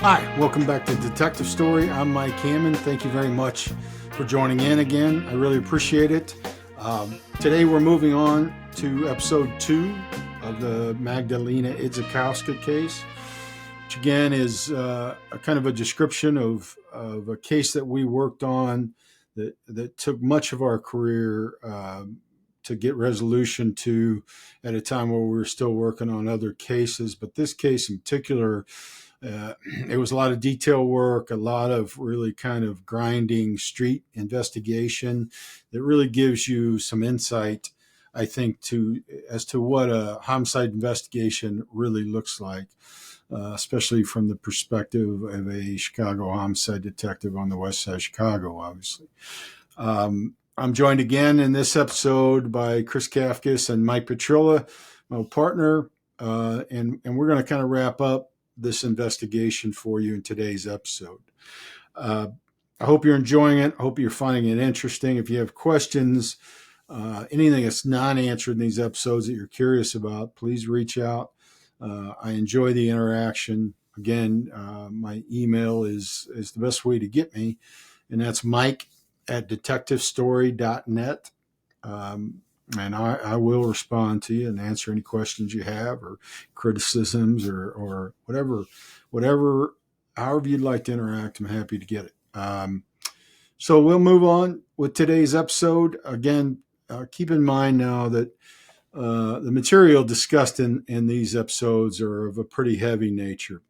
Hi, welcome back to Detective Story. I'm Mike Hammond. Thank you very much for joining in again. I really appreciate it. Today we're moving on to episode 2 of the Magdalena Idzikowska case, which again is a kind of a description of a case that we worked on that took much of our career to get resolution to at a time where we were still working on other cases. But this case in particular, it was a lot of detail work, a lot of really kind of grinding street investigation that really gives you some insight, I think, as to what a homicide investigation really looks like, especially from the perspective of a Chicago homicide detective on the west side of Chicago, obviously. I'm joined again in this episode by Chris Kafcas and Mike Pietryla, my partner, and we're going to kind of wrap up this investigation for you in today's episode. I hope you're enjoying it. I hope you're finding it interesting. If you have questions, anything that's not answered in these episodes that you're curious about, please reach out. I enjoy the interaction. Again, my email is the best way to get me, and that's mike@detectivestory.net. And I will respond to you and answer any questions you have or criticisms or whatever, however you'd like to interact. I'm happy to get it. So we'll move on with today's episode. Again, keep in mind now that the material discussed in these episodes are of a pretty heavy nature.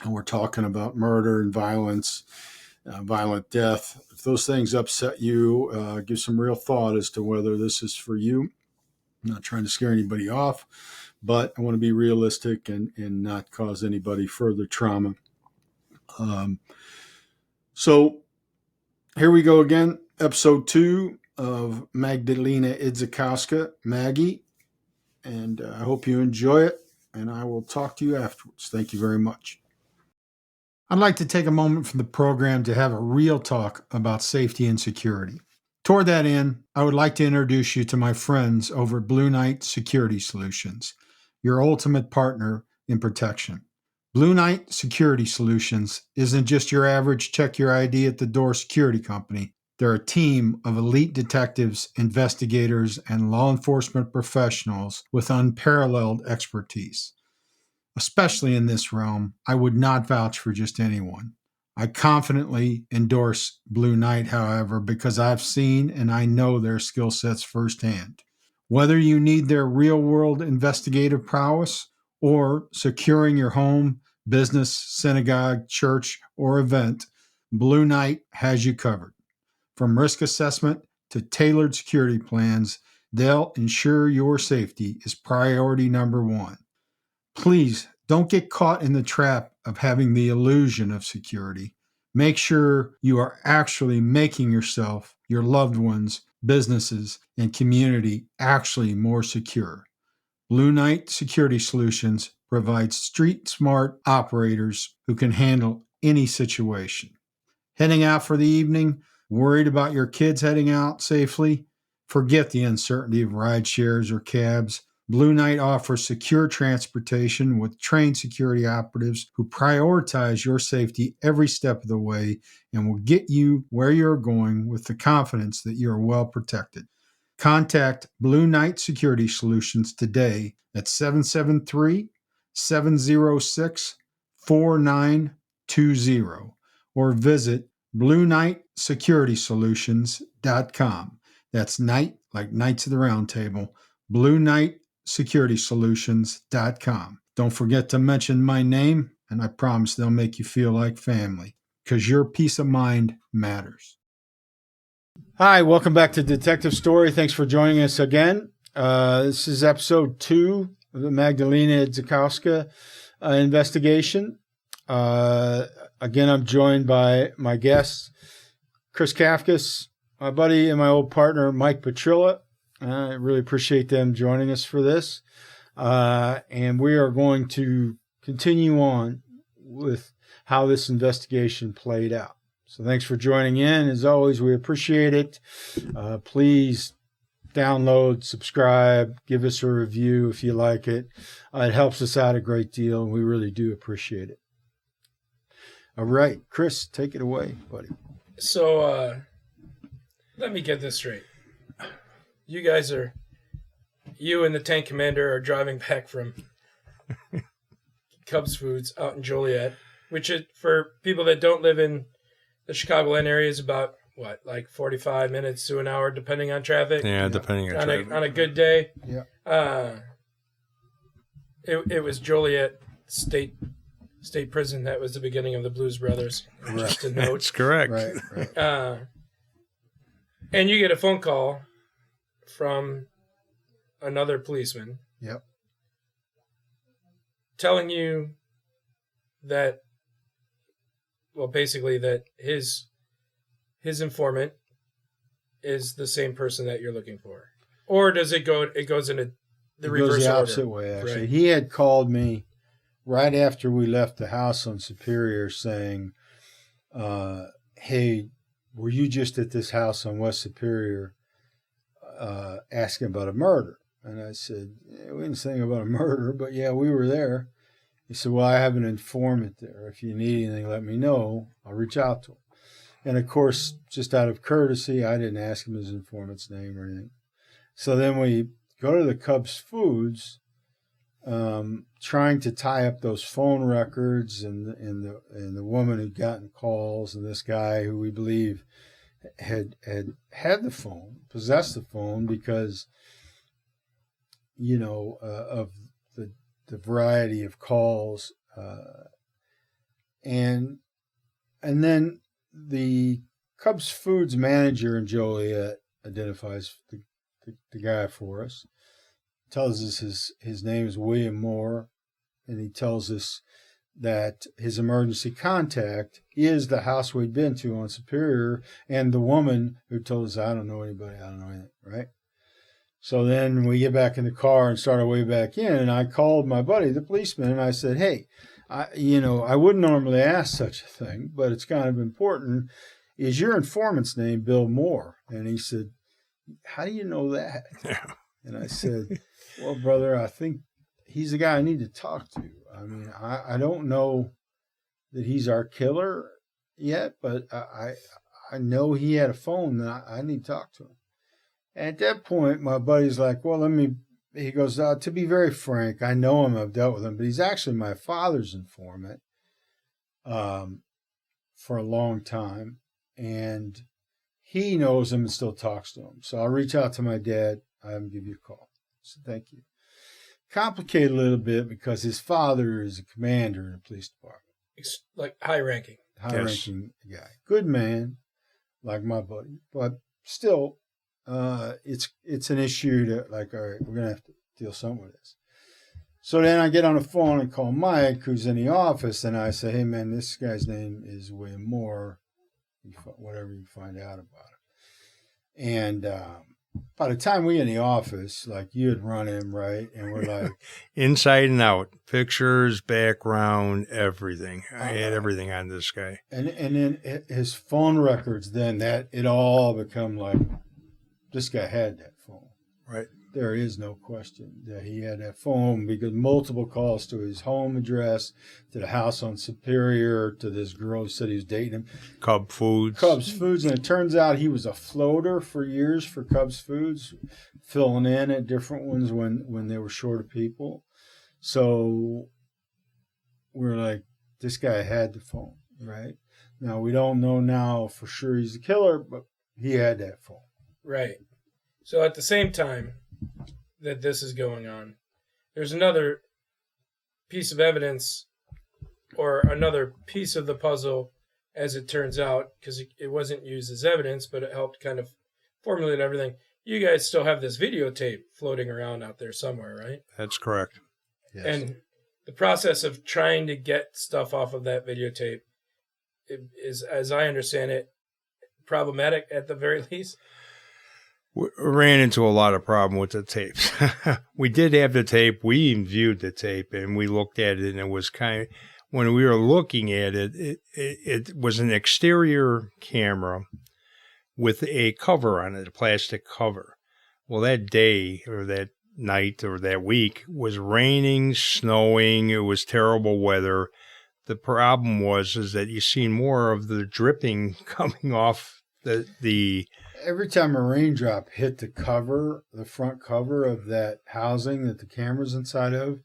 And we're talking about murder and violence, violent death. If those things upset you, give some real thought as to whether this is for you. I'm not trying to scare anybody off, but I want to be realistic and not cause anybody further trauma. So here we go again, episode 2 of Magdalena Idzikowska, Maggie, and I hope you enjoy it, and I will talk to you afterwards. Thank you very much. I'd like to take a moment from the program to have a real talk about safety and security. Toward that end, I would like to introduce you to my friends over at Blue Knight Security Solutions, your ultimate partner in protection. Blue Knight Security Solutions isn't just your average check your ID at the door security company. They're a team of elite detectives, investigators, and law enforcement professionals with unparalleled expertise. Especially in this realm, I would not vouch for just anyone. I confidently endorse Blue Knight, however, because I've seen and I know their skill sets firsthand. Whether you need their real-world investigative prowess or securing your home, business, synagogue, church, or event, Blue Knight has you covered. From risk assessment to tailored security plans, they'll ensure your safety is priority number one. Please don't get caught in the trap of having the illusion of security. Make sure you are actually making yourself, your loved ones, businesses, and community actually more secure. Blue Knight Security Solutions provides street-smart operators who can handle any situation. Heading out for the evening, worried about your kids heading out safely? Forget the uncertainty of ride shares or cabs. Blue Knight offers secure transportation with trained security operatives who prioritize your safety every step of the way and will get you where you're going with the confidence that you are well protected. Contact Blue Knight Security Solutions today at 773-706-4920 or visit BlueKnightSecuritySolutions.com. That's night like Knights of the Round Table. BlueKnightSecuritySolutions.com. Don't forget to mention my name, and I promise they'll make you feel like family, because your peace of mind matters. Hi, welcome back to Detective Story. Thanks for joining us again. This is episode 2 of the Magdalena Idzikowska investigation. Again, I'm joined by my guest, Chris Kafcas, my buddy and my old partner, Mike Pietryla. I really appreciate them joining us for this. And we are going to continue on with how this investigation played out. So thanks for joining in. As always, we appreciate it. Please download, subscribe, give us a review if you like it. It helps us out a great deal, and we really do appreciate it. All right, Chris, take it away, buddy. So, let me get this straight. You and the tank commander are driving back from Cubs Foods out in Joliet, which is, for people that don't live in the Chicagoland area, is about, like 45 minutes to an hour, depending on traffic? Yeah, depending on traffic. On a good day? Yeah. It was Joliet State Prison that was the beginning of the Blues Brothers. Just a note. That's correct. Right. And you get a phone call from another policeman. Yep. Telling you that, basically that his informant is the same person that you're looking for. Or does it goes in the reverse order? It goes the opposite way, actually. Right. He had called me right after we left the house on Superior saying, hey, were you just at this house on West Superior asking about a murder? And I said, yeah, we didn't say anything about a murder, but yeah, we were there. He said, well, I have an informant there. If you need anything, let me know. I'll reach out to him. And, of course, just out of courtesy, I didn't ask him his informant's name or anything. So then we go to the Cubs Foods, trying to tie up those phone records and the woman who'd gotten calls and this guy who we believe had the phone, possessed the phone because, of the variety of calls. And then the Cubs Foods manager in Joliet identifies the guy for us, tells us his name is William Moore, and he tells us that his emergency contact is the house we'd been to on Superior, and the woman who told us, I don't know anybody, I don't know anything, right? So then we get back in the car and start our way back in, and I called my buddy, the policeman, and I said, hey, I wouldn't normally ask such a thing, but it's kind of important. Is your informant's name Bill Moore? And he said, how do you know that? Yeah. And I said, well, brother, I think he's the guy I need to talk to. I mean, I don't know that he's our killer yet, but I know he had a phone that I need to talk to him. And at that point, my buddy's like, well, he goes, to be very frank, I know him, I've dealt with him, but he's actually my father's informant for a long time. And he knows him and still talks to him. So I'll reach out to my dad. I have him give you a call. So thank you. Complicated a little bit because his father is a commander in the police department. Like high-ranking. High-ranking guy. Good man, like my buddy. But still, it's an issue that, like, all right, we're going to have to deal something with this. So then I get on the phone and call Mike, who's in the office, and I say, hey, man, this guy's name is William Moore. Whatever you find out about him. And by the time we in the office, like, you had run him, right? And we're like... inside and out. Pictures, background, everything. I had everything on this guy. And then his phone records, then that it all become like, this guy had that phone. Right. There is no question that he had that phone because multiple calls to his home address, to the house on Superior, to this girl who said he was dating him. Cubs Foods. And it turns out he was a floater for years for Cubs Foods, filling in at different ones when they were short of people. So we're like, this guy had the phone, right? Now, we don't know now for sure he's the killer, but he had that phone. Right. So at the same time that this is going on, there's another piece of evidence or another piece of the puzzle, as it turns out, because it wasn't used as evidence, but it helped kind of formulate everything. You guys still have this videotape floating around out there somewhere, right? That's correct. Yes. And the process of trying to get stuff off of that videotape is, as I understand it, problematic at the very least. We ran into a lot of problem with the tapes. We did have the tape. We even viewed the tape, and we looked at it, and it was kind of, when we were looking at it, it was an exterior camera with a cover on it, a plastic cover. Well, that day or that night or that week was raining, snowing. It was terrible weather. the problem is that you seen more of the dripping coming off the Every time a raindrop hit the front cover of that housing that the camera's inside of,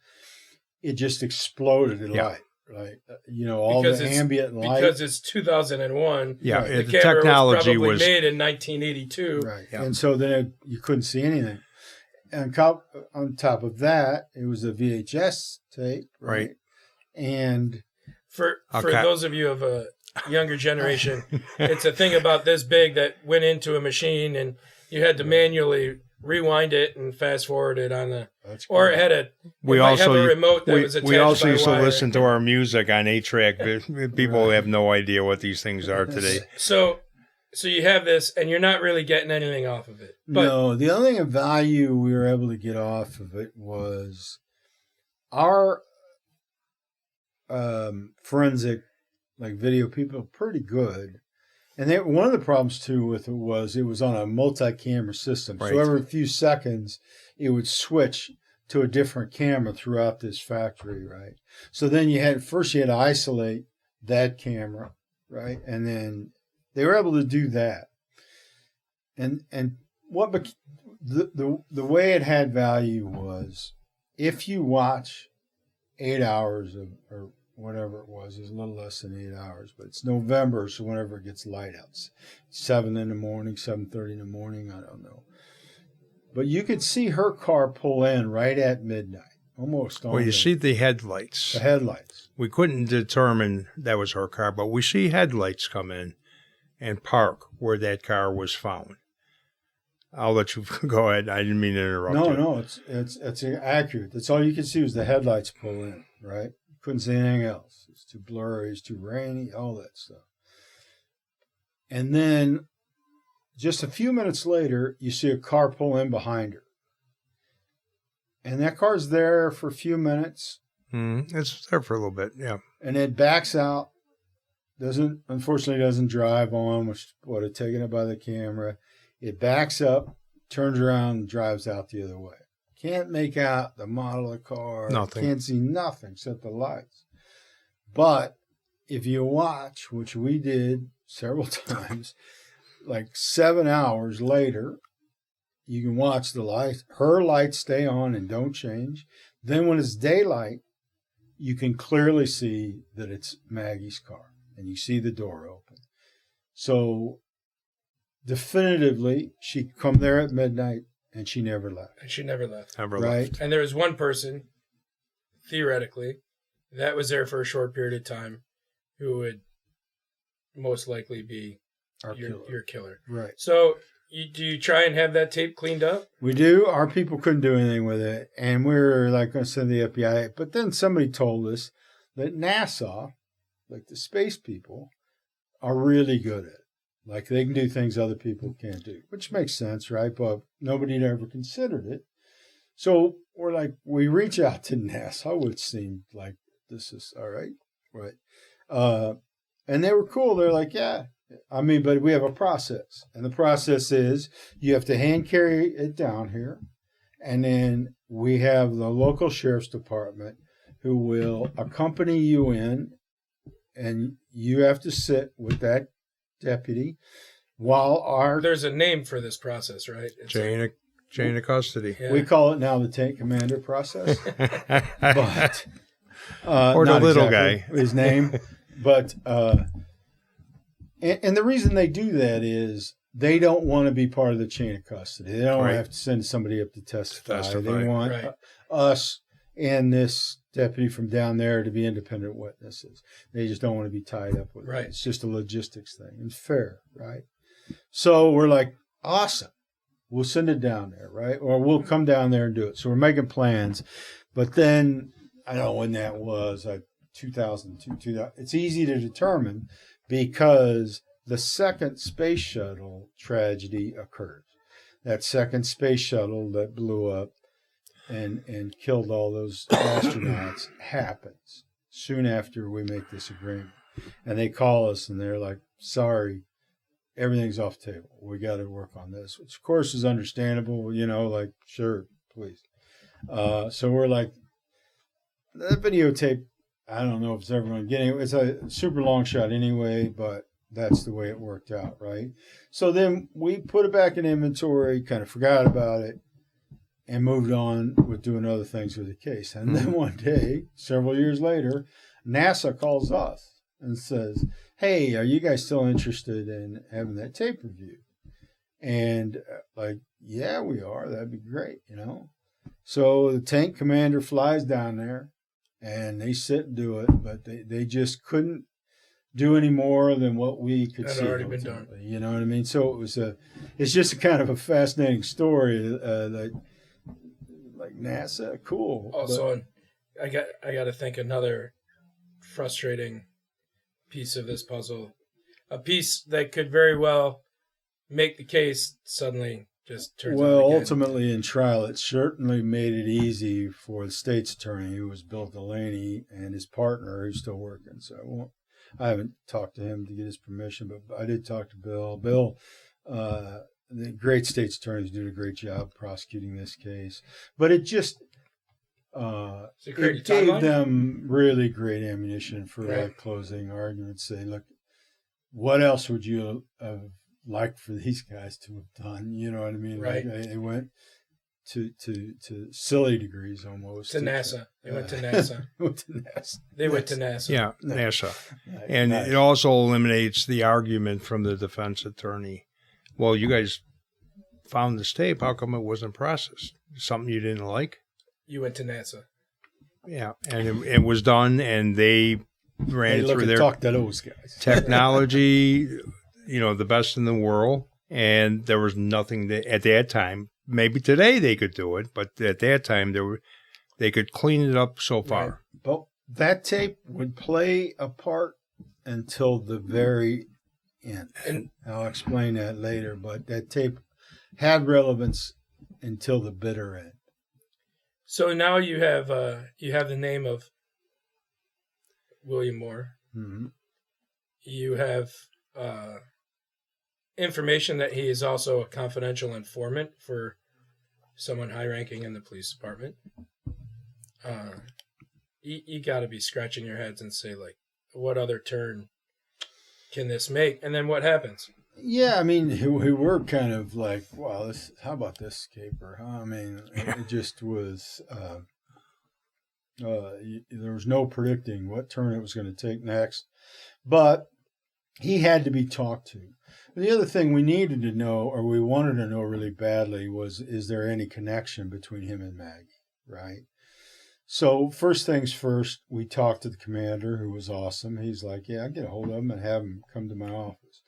it just exploded in light. Right, all Because the it's- ambient light. Because it's 2001. yeah, Right. The the camera technology was probably was made in 1982. Right, Yeah. and so then you couldn't see anything. And on top of that, it was a VHS tape, Right. And For Okay. those of you of a younger generation, it's a thing about this big that went into a machine, and you had to manually rewind it and fast forward it on the, that's or cool. it had a. we it might also have a remote that was attached we also by used to wire. listen to our music on 8-track. People have no idea what these things are today. So you have this, and you're not really getting anything off of it. But No, the only thing of value we were able to get off of it was our forensic, video people, are pretty good. And one of the problems too with it was on a multi-camera system. Right. So every few seconds, it would switch to a different camera throughout this factory, right? So then you had to isolate that camera, right? And then they were able to do that. And the way it had value was if you watch 8 hours or whatever it was a little less than 8 hours, but it's November, so whenever it gets light out, 7 in the morning, 7:30 in the morning, I don't know. But you could see her car pull in right at midnight, almost on Well, you see the headlights. the headlights. We couldn't determine that was her car, but we see headlights come in and park where that car was found. I'll let you go ahead. I didn't mean to interrupt you. No, it's accurate. That's all you could see was the headlights pull in, right? Couldn't see anything else. It's too blurry, it's too rainy, all that stuff. And then just a few minutes later, you see a car pull in behind her. And that car's there for a few minutes, It's there for a little bit, yeah. and it backs out. Unfortunately doesn't drive on, which would have taken it by the camera. It backs up, turns around, and drives out the other way. Can't make out the model of the car. Nothing. Can't see nothing except the lights. But if you watch, which we did several times, 7 hours later, you can watch the lights. Her lights stay on and don't change. Then when it's daylight, you can clearly see that it's Maggie's car, and you see the door open. So definitively, she come there at midnight, and she never left. and she never left. Never Right? left. And there was one person, theoretically, that was there for a short period of time, who would most likely be Our your killer. killer. Right. So, do you try and have that tape cleaned up? We do. Our people couldn't do anything with it, and we were going to send the FBI. But then somebody told us that NASA, the space people, are really good at it. They can do things other people can't do, which makes sense, right? But nobody had ever considered it. So we reach out to NASA, which seemed like this is all right, right? And they were cool. They're like, yeah. But we have a process. And the process is you have to hand carry it down here. And then we have the local sheriff's department who will accompany you in. And you have to sit with that deputy while There's a name for this process, right? It's Chain of custody. yeah. we call it now the tank commander process. But Or the not little exactly his name. But and the reason they do that is they don't want to be part of the chain of custody. They don't want to have to send somebody up to testify. They want Right. us and this deputy from down there to be independent witnesses. They just don't want to be tied up with Right. it. It's just a logistics thing. It's fair, right? So we're like, awesome. We'll send it down there, right? Or we'll come down there and do it. So we're making plans. But then, I don't know when that was, 2002, 2000. It's easy to determine because the second space shuttle tragedy occurred. That second space shuttle that blew up and killed all those astronauts happens soon after we make this agreement. And they call us and they're like, sorry, everything's off the table. We got to work on this, which of course is understandable, sure, please. So we're like, that videotape I don't know if it's ever going to get any. It's a super long shot anyway, but that's the way it worked out, right? So then we put it back in inventory, kind of forgot about it, and moved on with doing other things with the case. And then one day, several years later, NASA calls us and says, hey, are you guys still interested in having that tape reviewed? And like, yeah, we are. That'd be great, you know? So the tank commander flies down there and they sit and do it, but they just couldn't do any more than what we could see. Had already been done. You know what I mean? So it's just a kind of a fascinating story that like NASA, cool. Also, I got to think another frustrating piece of this puzzle, a piece that could very well make the case suddenly just turns out again. Ultimately in trial, it certainly made it easy for the state's attorney, who was Bill Delaney, and his partner, who's still working. So I haven't talked to him to get his permission, but I did talk to Bill. Bill, the great state's attorneys do a great job prosecuting this case, but it just it gave them really great ammunition for that closing argument. Say, look, what else would you have liked for these guys to have done? You know what I mean? Right. Like, they went to silly degrees almost. To NASA. They went to NASA. They went to NASA. Yeah, NASA. And it also eliminates the argument from the defense attorney. Well, you guys found this tape. How come it wasn't processed? Something you didn't like? You went to NASA. Yeah, and it was done, and they ran through their talk to those guys. Technology, you know, the best in the world, and there was nothing at that time. Maybe today they could do it, but at that time they could clean it up so far. Right. But that tape would play a part until the very end. And I'll explain that later, but that tape had relevance until the bitter end. So now you have the name of William Moore. Mm-hmm. You have information that he is also a confidential informant for someone high-ranking in the police department. You got to be scratching your heads and say, like, what other turn can this make? And then what happens? Yeah, I mean, we were kind of like, wow, how about this caper? Huh? I mean, it just was, there was no predicting what turn it was going to take next. But he had to be talked to. The other thing we needed to know, or we wanted to know really badly, was, is there any connection between him and Maggie, right? So first things first, we talked to the commander, who was awesome. He's like, yeah, I'll get a hold of him and have him come to my office,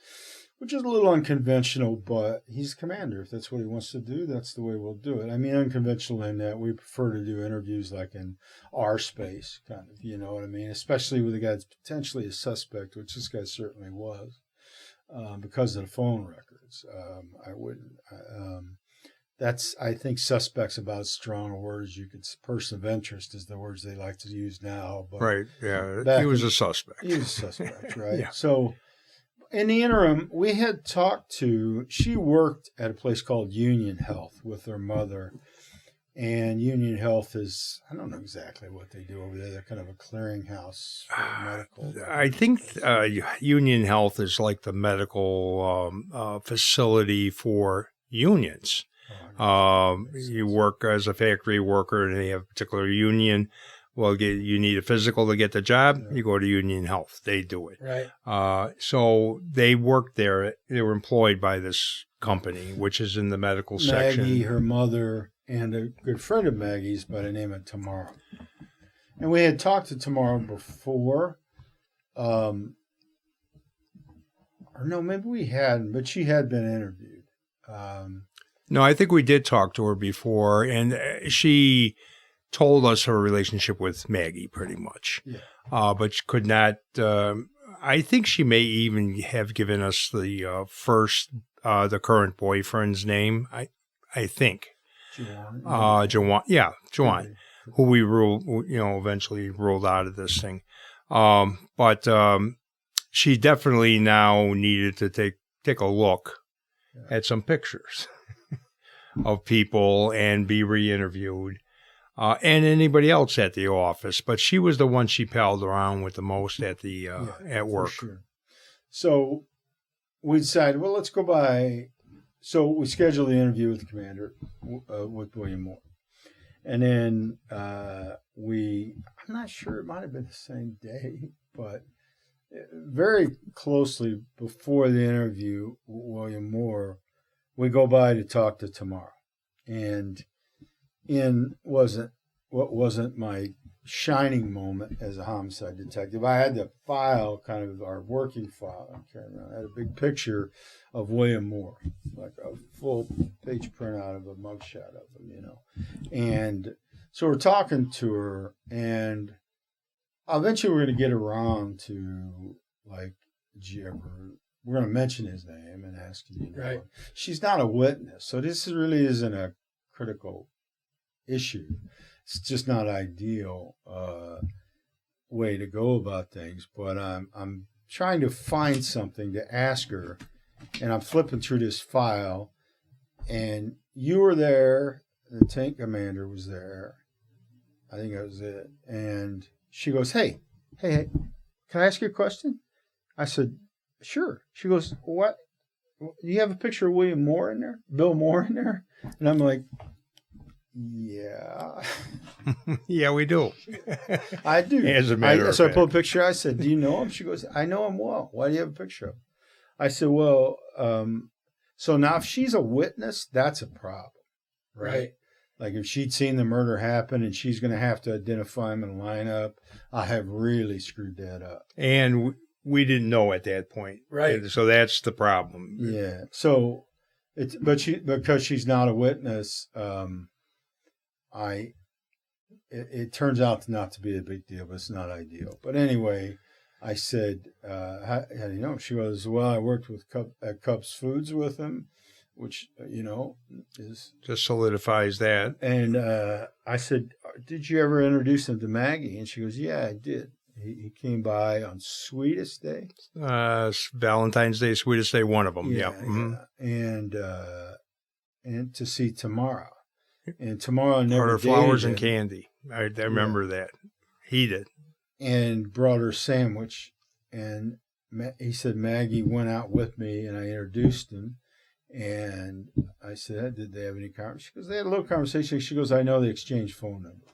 which is a little unconventional, but he's commander. If that's what he wants to do, that's the way we'll do it. I mean, unconventional in that we prefer to do interviews like in our space, kind of, you know what I mean? Especially with a guy that's potentially a suspect, which this guy certainly was, because of the phone records. I wouldn't. That's, I think, suspect's about as strong a word as you could. Person of interest is the words they like to use now. But right, yeah. He was a suspect. He was a suspect, right? Yeah. So in the interim, we had talked to, she worked at a place called Union Health with her mother. And Union Health is, I don't know exactly what they do over there. They're kind of a clearinghouse for medical. I think Union Health is like the medical facility for unions. You work as a factory worker and they have a particular union. Well, you need a physical to get the job. You go to Union Health. They do it. Right. So they worked there. They were employed by this company, which is in the medical section. Maggie, her mother, and a good friend of Maggie's by the name of Tamara. And we had talked to Tamara before. Or no, maybe we hadn't, but she had been interviewed. No, I think we did talk to her before, and she told us her relationship with Maggie pretty much. Yeah. But she could not, I think she may even have given us the the current boyfriend's name, I think. Jawan. Yeah, Jawan, who we eventually ruled out of this thing. But she definitely now needed to take a look at some pictures of people and be re-interviewed. and anybody else at the office. But she was the one she palled around with the most at the at work. For sure. So we decided, well, let's go by. So we scheduled the interview with the commander, with William Moore. And then I'm not sure, it might have been the same day, but very closely before the interview with William Moore, we go by to talk to Tamara. And what wasn't my shining moment as a homicide detective, I had the file, kind of our working file. I'm carrying around. I had a big picture of William Moore, like a full page printout of a mugshot of him, And so we're talking to her, and eventually we're going to get around to, like, we're going to mention his name and ask you. Right. She's not a witness, so this really isn't a critical issue. It's just not ideal way to go about things. But I'm trying to find something to ask her, and I'm flipping through this file, and you were there. The tank commander was there. I think that was it. And she goes, hey, can I ask you a question? I said, sure. She goes, what? Do you have a picture of William Moore in there? Bill Moore in there? And I'm like, yeah. Yeah, we do. I do. As a matter of So I fact. pulled a picture. I said, do you know him? She goes, I know him well. Why do you have a picture of him? I said, well, so now if she's a witness, that's a problem, right? Like if she'd seen the murder happen and she's going to have to identify him in a lineup, I have really screwed that up. And we didn't know at that point. Right. So that's the problem. Yeah. So because she's not a witness, it turns out not to be a big deal, but it's not ideal. But anyway, I said, how do you know? She goes, well, I worked at Cubs Foods with him, which, is... Just solidifies that. And I said, did you ever introduce him to Maggie? And she goes, yeah, I did. He came by on Sweetest Day. Valentine's Day, Sweetest Day, one of them. Yeah. Yeah. And to see Tamara. And Tamara never Brought her dated flowers him. and candy. I remember that. He did. And brought her a sandwich. And he said Maggie went out with me, and I introduced him. And I said, did they have any conversation? She goes, they had a little conversation. She goes, I know they exchanged phone numbers.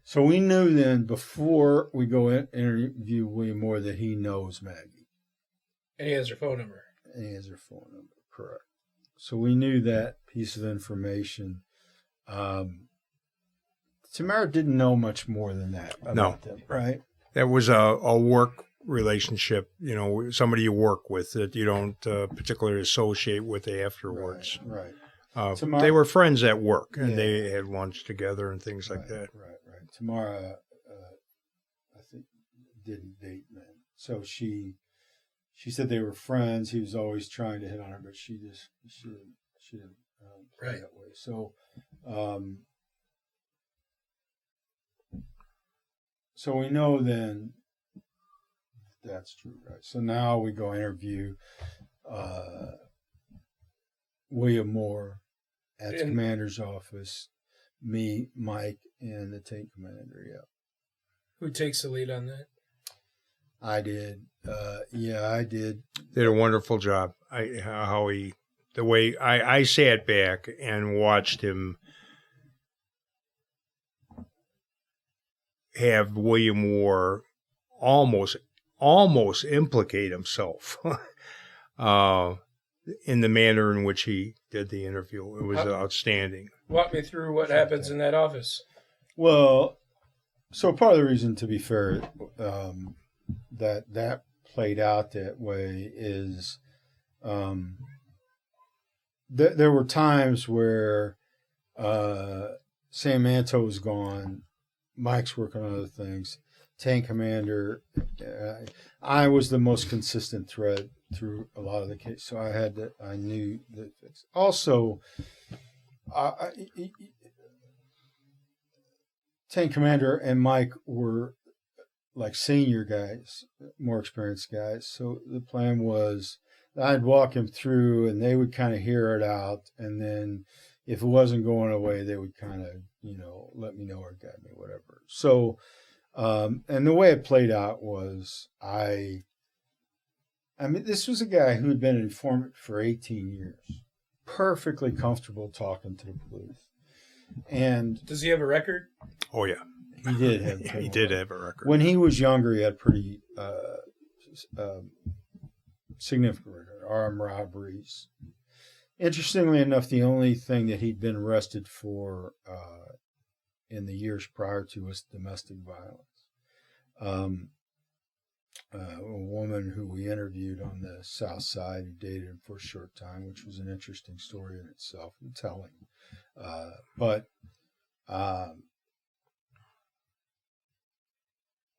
So we knew then, before we go interview William Moore, that he knows Maggie. And he has her phone number. And he has her phone number, correct. So we knew that piece of information. Tamara didn't know much more than that about them, right? That was a work relationship, somebody you work with that you don't particularly associate with afterwards. Right. They were friends at work, and they had lunch together and things like that. Right. Tamara, I think, didn't date men. So she said they were friends. He was always trying to hit on her, but she didn't play that way. So, so we know then that's true, right? So now we go interview William Moore at the commander's office. Me, Mike, and the tank commander. Yeah. Who takes the lead on that? I did. I did. Did a wonderful job. I sat back and watched him have William Moore almost implicate himself in the manner in which he did the interview. It was outstanding. Walk me through what happens in that office. Well, so part of the reason, to be fair, that played out that way is there were times where Sam Manto was gone, Mike's working on other things, tank commander. I was the most consistent thread through a lot of the case, so I knew that. Also, tank commander and Mike were like senior guys, more experienced guys. So the plan was I'd walk him through, and they would kind of hear it out, and then if it wasn't going away, they would kind of, let me know or guide me, whatever. So, and the way it played out was I mean, this was a guy who had been an informant for 18 years, perfectly comfortable talking to the police. And does he have a record? Oh, yeah. He did have he did have a record. When he was younger, he had pretty significant record, armed robberies. Interestingly enough, the only thing that he'd been arrested for in the years prior to was domestic violence. A woman who we interviewed on the South Side who dated him for a short time, which was an interesting story in itself and telling. But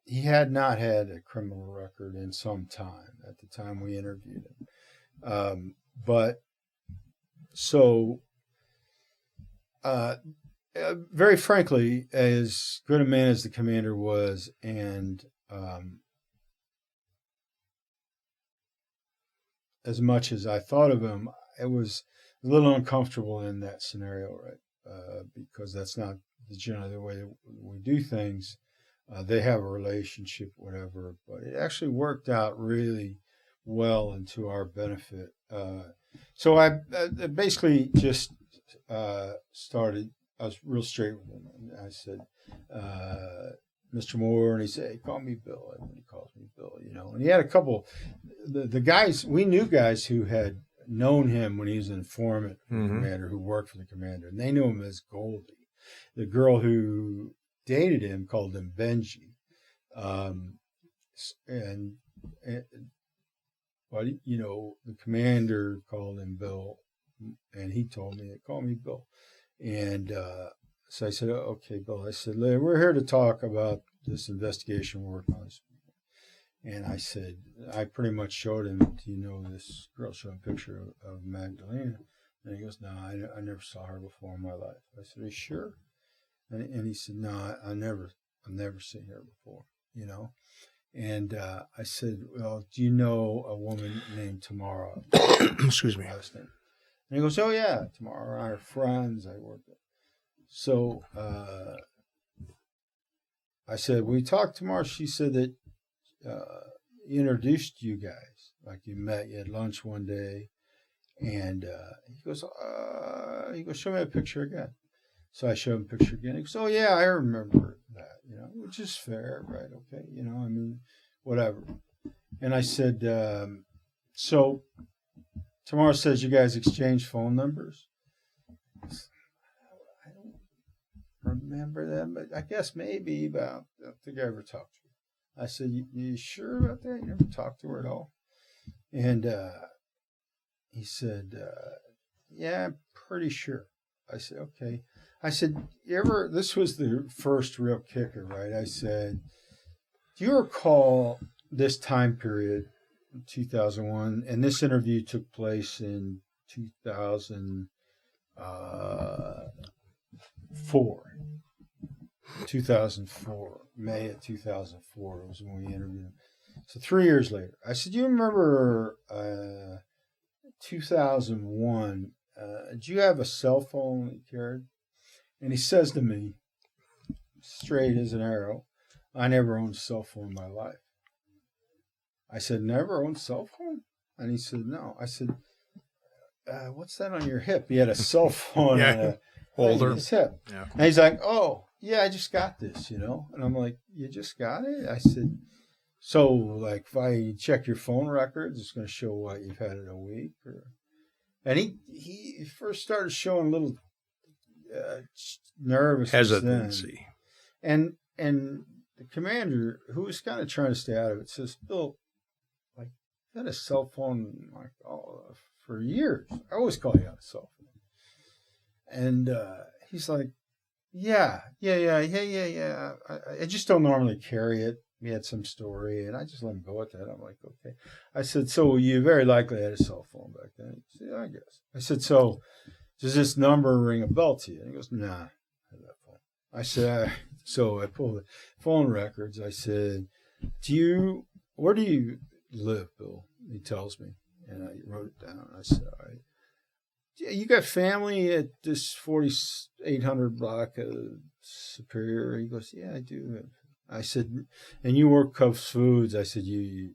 he had not had a criminal record in some time at the time we interviewed him. Very frankly, as good a man as the commander was, and as much as I thought of him, it was a little uncomfortable in that scenario, right? Because that's not generally the way that we do things. They have a relationship, whatever, but it actually worked out really well and to our benefit. So I basically just started. I was real straight with him. And I said, Mr. Moore, and he said, hey, call me Bill. Everybody calls me Bill, And he had a couple, the guys, we knew guys who had known him when he was an informant for the commander, who worked for the commander, and they knew him as Goldie. The girl who dated him called him Benji. But the commander called him Bill, and he told me, call me Bill. And so I said, okay, Bill. I said, we're here to talk about this investigation we're working on this. And I said, I pretty much showed him, this girl, showed him a picture of Magdalena. And he goes, no, I never saw her before in my life. I said, are you sure? And he said, no, I've never seen her before, And I said, well, do you know a woman named Tamara? Excuse me. Last name. And he goes, oh, yeah, Tamara and I are friends. I work with. So I said, we talked tomorrow. She said that he introduced you guys, like you met, you had lunch one day. And he goes, show me a picture again. So I showed him a picture again. He goes, oh, yeah, I remember that, which is fair, right? Okay, whatever. And I said, so Tamara says you guys exchanged phone numbers. I don't remember that, but I guess maybe, but I don't think I ever talked to her. I said, you sure about that? You never talked to her at all? And he said, yeah, I'm pretty sure. I said, okay. I said, this was the first real kicker, right? I said, do you recall this time period, 2001, and this interview took place in 2004, May of 2004 was when we interviewed him. So 3 years later, I said, do you remember 2001, did you have a cell phone that you carried? And he says to me, straight as an arrow, I never owned a cell phone in my life. I said, never owned a cell phone? And he said, no. I said, what's that on your hip? He had a cell phone on a holder on his hip. Yeah. And he's like, oh, yeah, I just got this, And I'm like, you just got it? I said, so, like, if I check your phone records, it's going to show what you've had it a week? And he first started showing a little nervous hesitancy. And the commander, who was kind of trying to stay out of it, says, Bill, like, you had a cell phone for years. I always call you on a cell phone. And he's like, yeah. I just don't normally carry it. We had some story, and I just let him go with that. I'm like, okay. I said, so you very likely had a cell phone back then. He said, yeah, I guess. I said, so does this number ring a bell to you? And he goes, nah, I have that phone. I said, so I pulled the phone records. I said, where do you live, Bill? He tells me, and I wrote it down. I said, all right. you got family at this 4800 block of Superior? He goes, yeah, I do. I said, and you work Cubs Foods? I said, you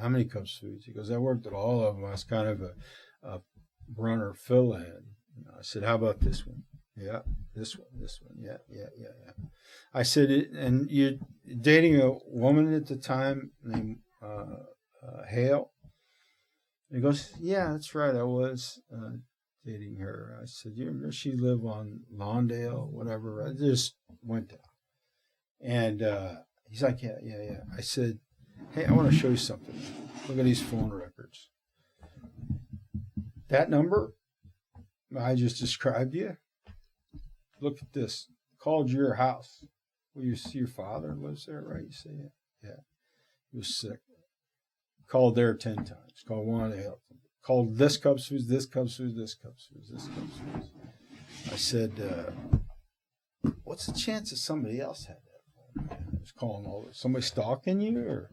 how many Cubs Foods? He goes, I worked at all of them. I was kind of a runner fill-in. I said, how about this one? Yeah, this one. Yeah. I said, and you're dating a woman at the time named Hale? He goes, yeah, that's right. I was dating her. I said, you remember she lived on Lawndale, whatever. I just went down. And he's like, yeah. I said, hey, I want to show you something. Look at these phone records. That number I just described you, look at this. Called your house. Well, you see your father lives there, right? You say, yeah. He was sick. Called there 10 times. Called Wanda Idzikowska. Called this Cubs Foods, this Cubs Foods, this Cubs Foods, this Cubs Foods. I said, what's the chance that somebody else had that phone? I was calling all this. Somebody stalking you? Or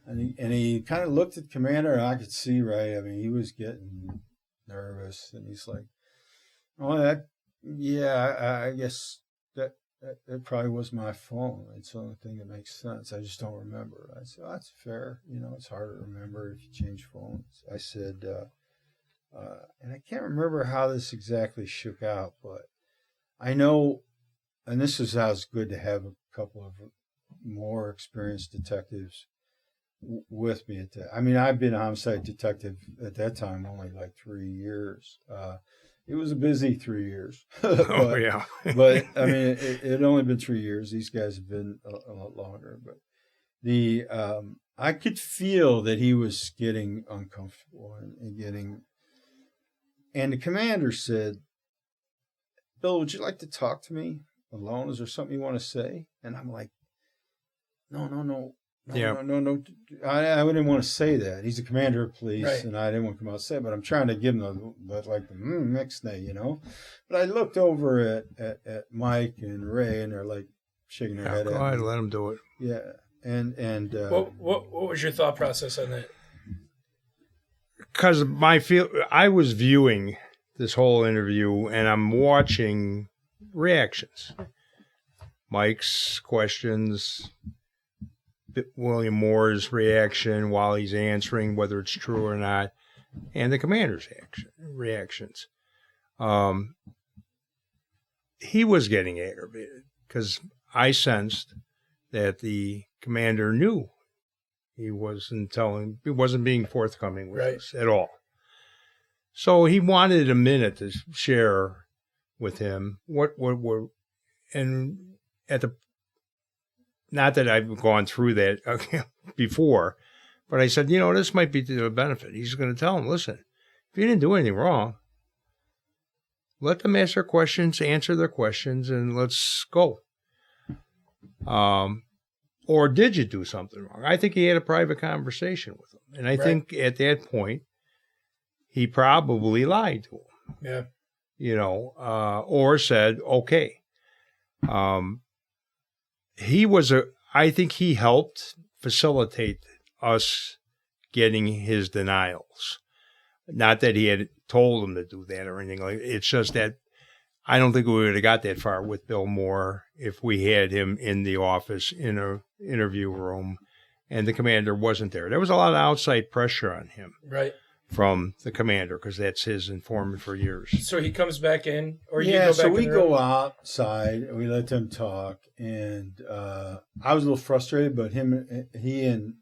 and he kind of looked at Commander, and I could see, right? I mean, he was getting nervous, and he's like, oh, I guess that probably was my phone. It's the only thing that makes sense. I just don't remember. I said, oh, that's fair. It's hard to remember if you change phones. I said, and I can't remember how this exactly shook out, but I know, and this is how it's good to have a couple of more experienced detectives with me at that. I mean, I've been a homicide detective at that time only like 3 years. It was a busy 3 years. Oh, yeah. But, I mean, it had only been 3 years. These guys have been a lot longer. But I could feel that he was getting uncomfortable and the commander said, Bill, would you like to talk to me alone? Is there something you want to say? And I'm like, no. No. I wouldn't want to say that. He's the commander of police, right. And I didn't want to come out and say it, but I'm trying to give him the mixed day, But I looked over at Mike and Ray, and they're like shaking their head at me. Go ahead, let them do it. Yeah, and what was your thought process on that? Because I was viewing this whole interview, and I'm watching reactions. Mike's questions, William Moore's reaction while he's answering, whether it's true or not, and the commander's reactions. He was getting aggravated because I sensed that the commander knew he wasn't being forthcoming with us at all. So he wanted a minute to share with him not that I've gone through that before, but I said, this might be to the benefit. He's going to tell him, listen, if you didn't do anything wrong, let them ask their questions, answer their questions, and let's go. Or did you do something wrong? I think he had a private conversation with him. And I think at that point, he probably lied to him. Yeah. Or said, okay. I think he helped facilitate us getting his denials. Not that he had told him to do that or anything like that. It's just that I don't think we would have got that far with Bill Moore if we had him in the office in an interview room and the commander wasn't there. There was a lot of outside pressure on him. Right. From the commander, because that's his informant for years. So he comes back in, or you go back so we go outside and we let them talk. And I was a little frustrated, but he and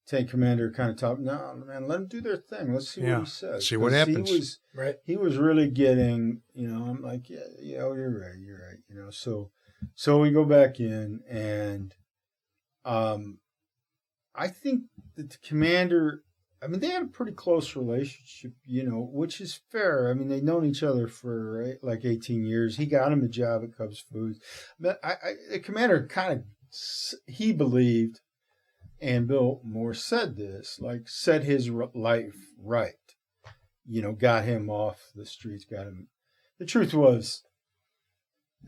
tank commander kind of talked. No, man, let them do their thing. Let's see what he says. See what happens. He was really getting. I'm like, yeah, you're right. So we go back in, and I think that the commander. I mean, they had a pretty close relationship, which is fair. I mean, they'd known each other for like 18 years. He got him a job at Cubs Foods. But the commander he believed, and Bill Moore said this, set his life right. Got him off the streets, got him. The truth was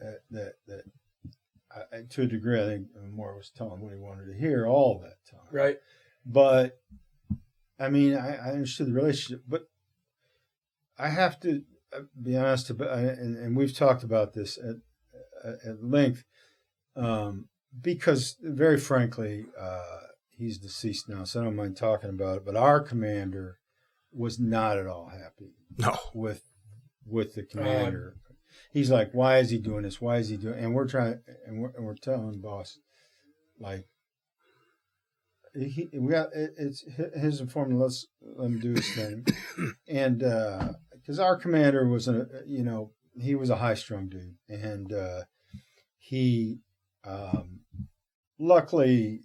that to a degree, I think Moore was telling what he wanted to hear all that time. Right. But I mean, I understood the relationship, but I have to be honest about, and we've talked about this at length, because very frankly, he's deceased now, so I don't mind talking about it. But our commander was not at all happy. No. With the commander. He's like, why is he doing this? Why is he doing? And we're trying, and we're telling boss, like, we got it's his informant. Let him do his thing, and because our commander was he was a high-strung dude, and he luckily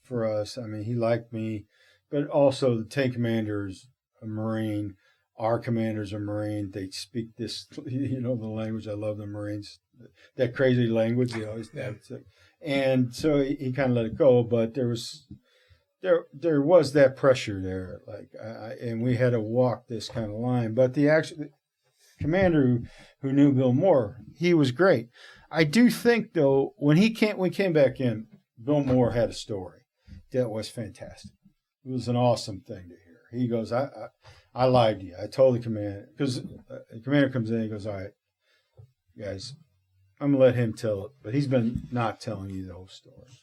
for us, I mean, he liked me, but also the tank commander's a Marine. Our commanders are Marine. They speak this, the language. I love the Marines, that crazy language. And so he kind of let it go. But there was that pressure there, and we had to walk this kind of line. But the commander who knew Bill Moore, he was great. I do think though, when we came back in, Bill Moore had a story that was fantastic. It was an awesome thing to hear. He goes, I lied to you. I told the commander, because the commander comes in and he goes, all right, guys, I'm going to let him tell it, but he's been not telling you the whole story.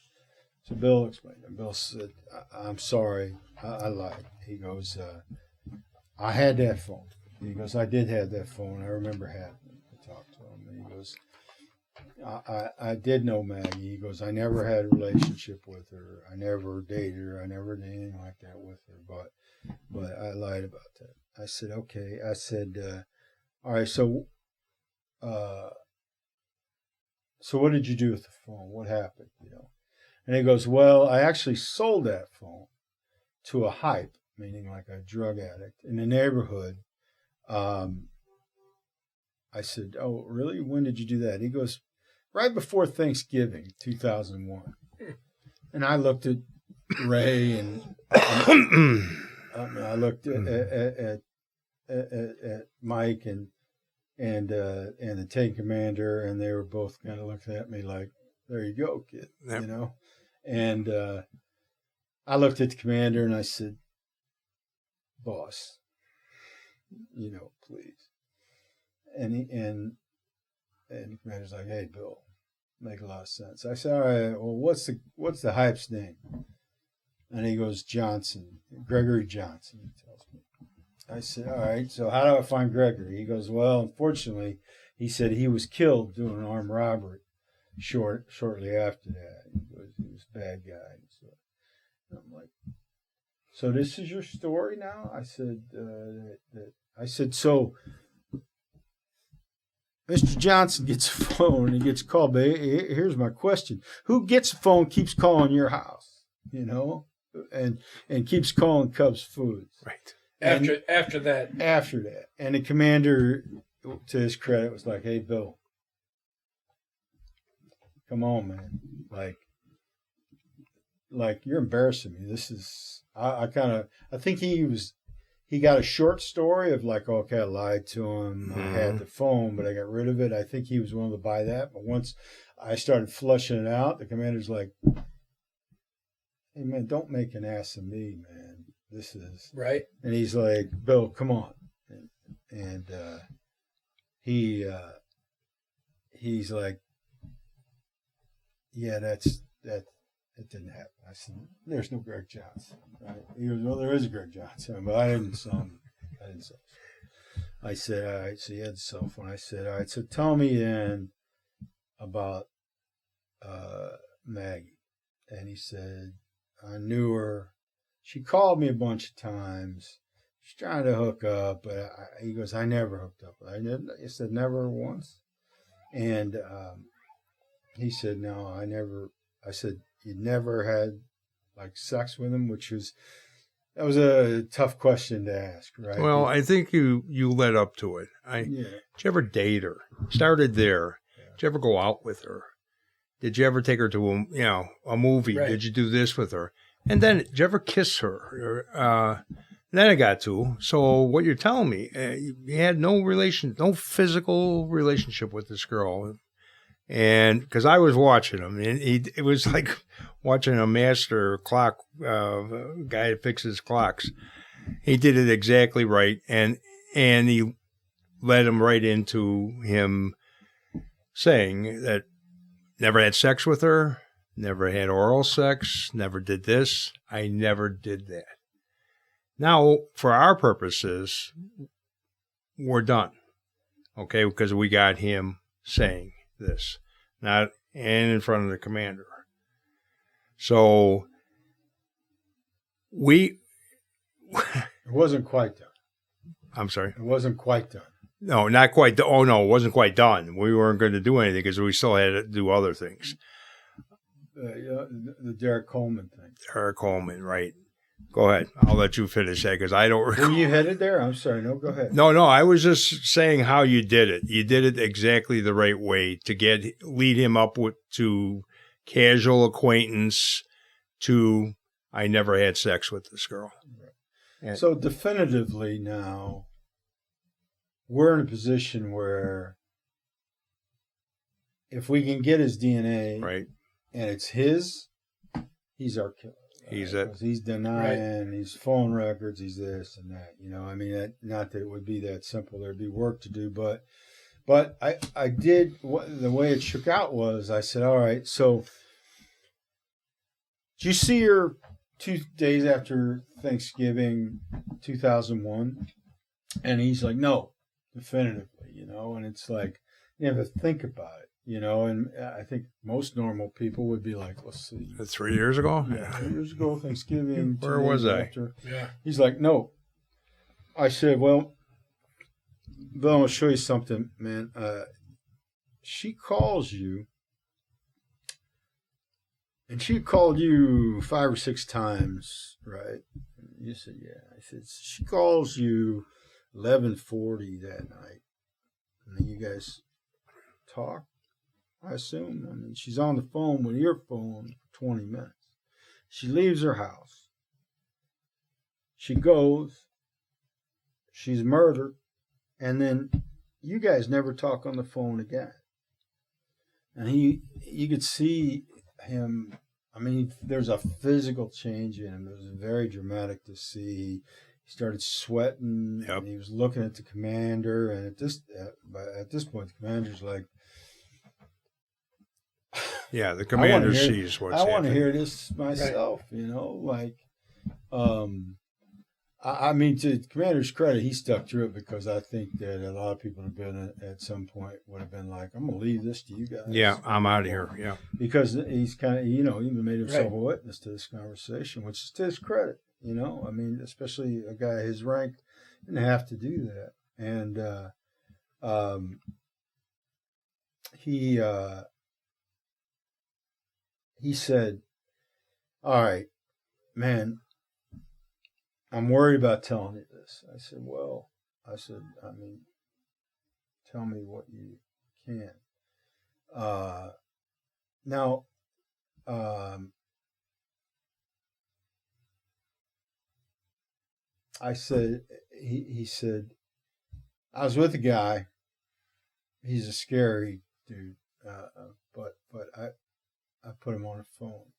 So Bill explained it. Bill said, I'm sorry, I lied. He goes, I had that phone. He goes, I did have that phone. I remember having it. I talked to him. And he goes, I did know Maggie. He goes, I never had a relationship with her. I never dated her. I never did anything like that with her, but I lied about that. I said, okay. I said, all right, so what did you do with the phone? What happened? And he goes, well, I actually sold that phone to a hype, meaning like a drug addict in the neighborhood. I said, oh, really? When did you do that? He goes, right before Thanksgiving, 2001. And I looked at Ray and I looked at Mike and the tank commander, and they were both kind of looking at me like, "There you go, kid," Yep. And I looked at the commander and I said, "Boss, please." And the commander's like, "Hey, Bill, make a lot of sense." I said, "All right, well, what's the hype's name?" And he goes, Johnson, Gregory Johnson, he tells me. I said, all right, so how do I find Gregory? He goes, well, unfortunately, he said he was killed doing an armed robbery shortly after that. He was a bad guy. So I'm like, so this is your story now? I said, so Mr. Johnson gets a phone and he gets called, but here's my question. Who gets a phone, keeps calling your house, and keeps calling Cubs Foods? Right. After that. And the commander, To his credit, was like, hey, Bill, come on, man. Like you're embarrassing me. This is, I think he got a short story of like, okay, I lied to him. I had the phone, but I got rid of it. I think he was willing to buy that. But once I started flushing it out, the commander's like, hey, man, don't make an ass of me, man. This is right. And he's like, Bill, come on. And he's like, yeah, that didn't happen. I said, there's no Greg Johnson, right? He goes, well, there is a Greg Johnson, but I didn't sell him. I said, all right, so he had the cell phone. I said, all right, so tell me then about Maggie. And he said, I knew her. She called me a bunch of times. She's trying to hook up, but he goes, I never hooked up. He said, never once. And he said, no, I never. I said, you never had like sex with him, that was a tough question to ask, right? Well, I think you led up to it. Did you ever date her? Started there. Yeah. Did you ever go out with her? Did you ever take her to a movie? Right. Did you do this with her? And then, did you ever kiss her? Then I got to. So what you're telling me, you had no physical relationship with this girl. And because I was watching him, and it was like watching a master clock guy that fixes clocks. He did it exactly right, and he led him right into him saying that never had sex with her, never had oral sex, never did this. I never did that. Now, for our purposes, we're done, okay, because we got him saying this, not and in front of the commander. So it wasn't quite done. I'm sorry. It wasn't quite done. No, not quite. Oh no, it wasn't quite done. We weren't going to do anything because we still had to do other things. The Derek Coleman thing. Derek Coleman, right? Go ahead. I'll let you finish that because I don't recall. Were you headed there? I'm sorry. No, go ahead. No. I was just saying how you did it. You did it exactly the right way to lead him up to casual acquaintance to I never had sex with this girl. Right. So definitively now, we're in a position where if we can get his DNA, right, and it's his, he's our killer. He's it. He's denying, He's phone records, he's this and that. I mean, not that it would be that simple. There'd be work to do, but I did. The way it shook out was I said, all right, so did you see her 2 days after Thanksgiving 2001? And he's like, no, definitively, and it's like, you have to think about it. And I think most normal people would be like, let's see. 3 years ago? Yeah, 3 years ago, Thanksgiving. Where was I? After. Yeah. He's like, no. I said, well, Bill, I'm going to show you something, man. She calls you, and she called you 5 or 6 times, right? You said, yeah. I said, she calls you 11:40 that night. And then you guys talk. I assume. I mean, she's on the phone with your phone for 20 minutes. She leaves her house. She goes. She's murdered. And then you guys never talk on the phone again. And you could see him. I mean, there's a physical change in him. It was very dramatic to see. He started sweating. Yep. And he was looking at the commander. And at this point, the commander's like, yeah, the commander sees what's happening. I want to hear this myself, right. I mean, to the commander's credit, he stuck through it because I think that a lot of people have been at some point would have been like, I'm going to leave this to you guys. Yeah, I'm out of here, yeah. Because he's kind of, he even made himself a witness to this conversation, which is to his credit, I mean, especially a guy his rank didn't have to do that. And he said, all right, man, I'm worried about telling you this. I said, I mean, tell me what you can. Now, I said, he said, I was with a guy. He's a scary dude, but I put him on the phone,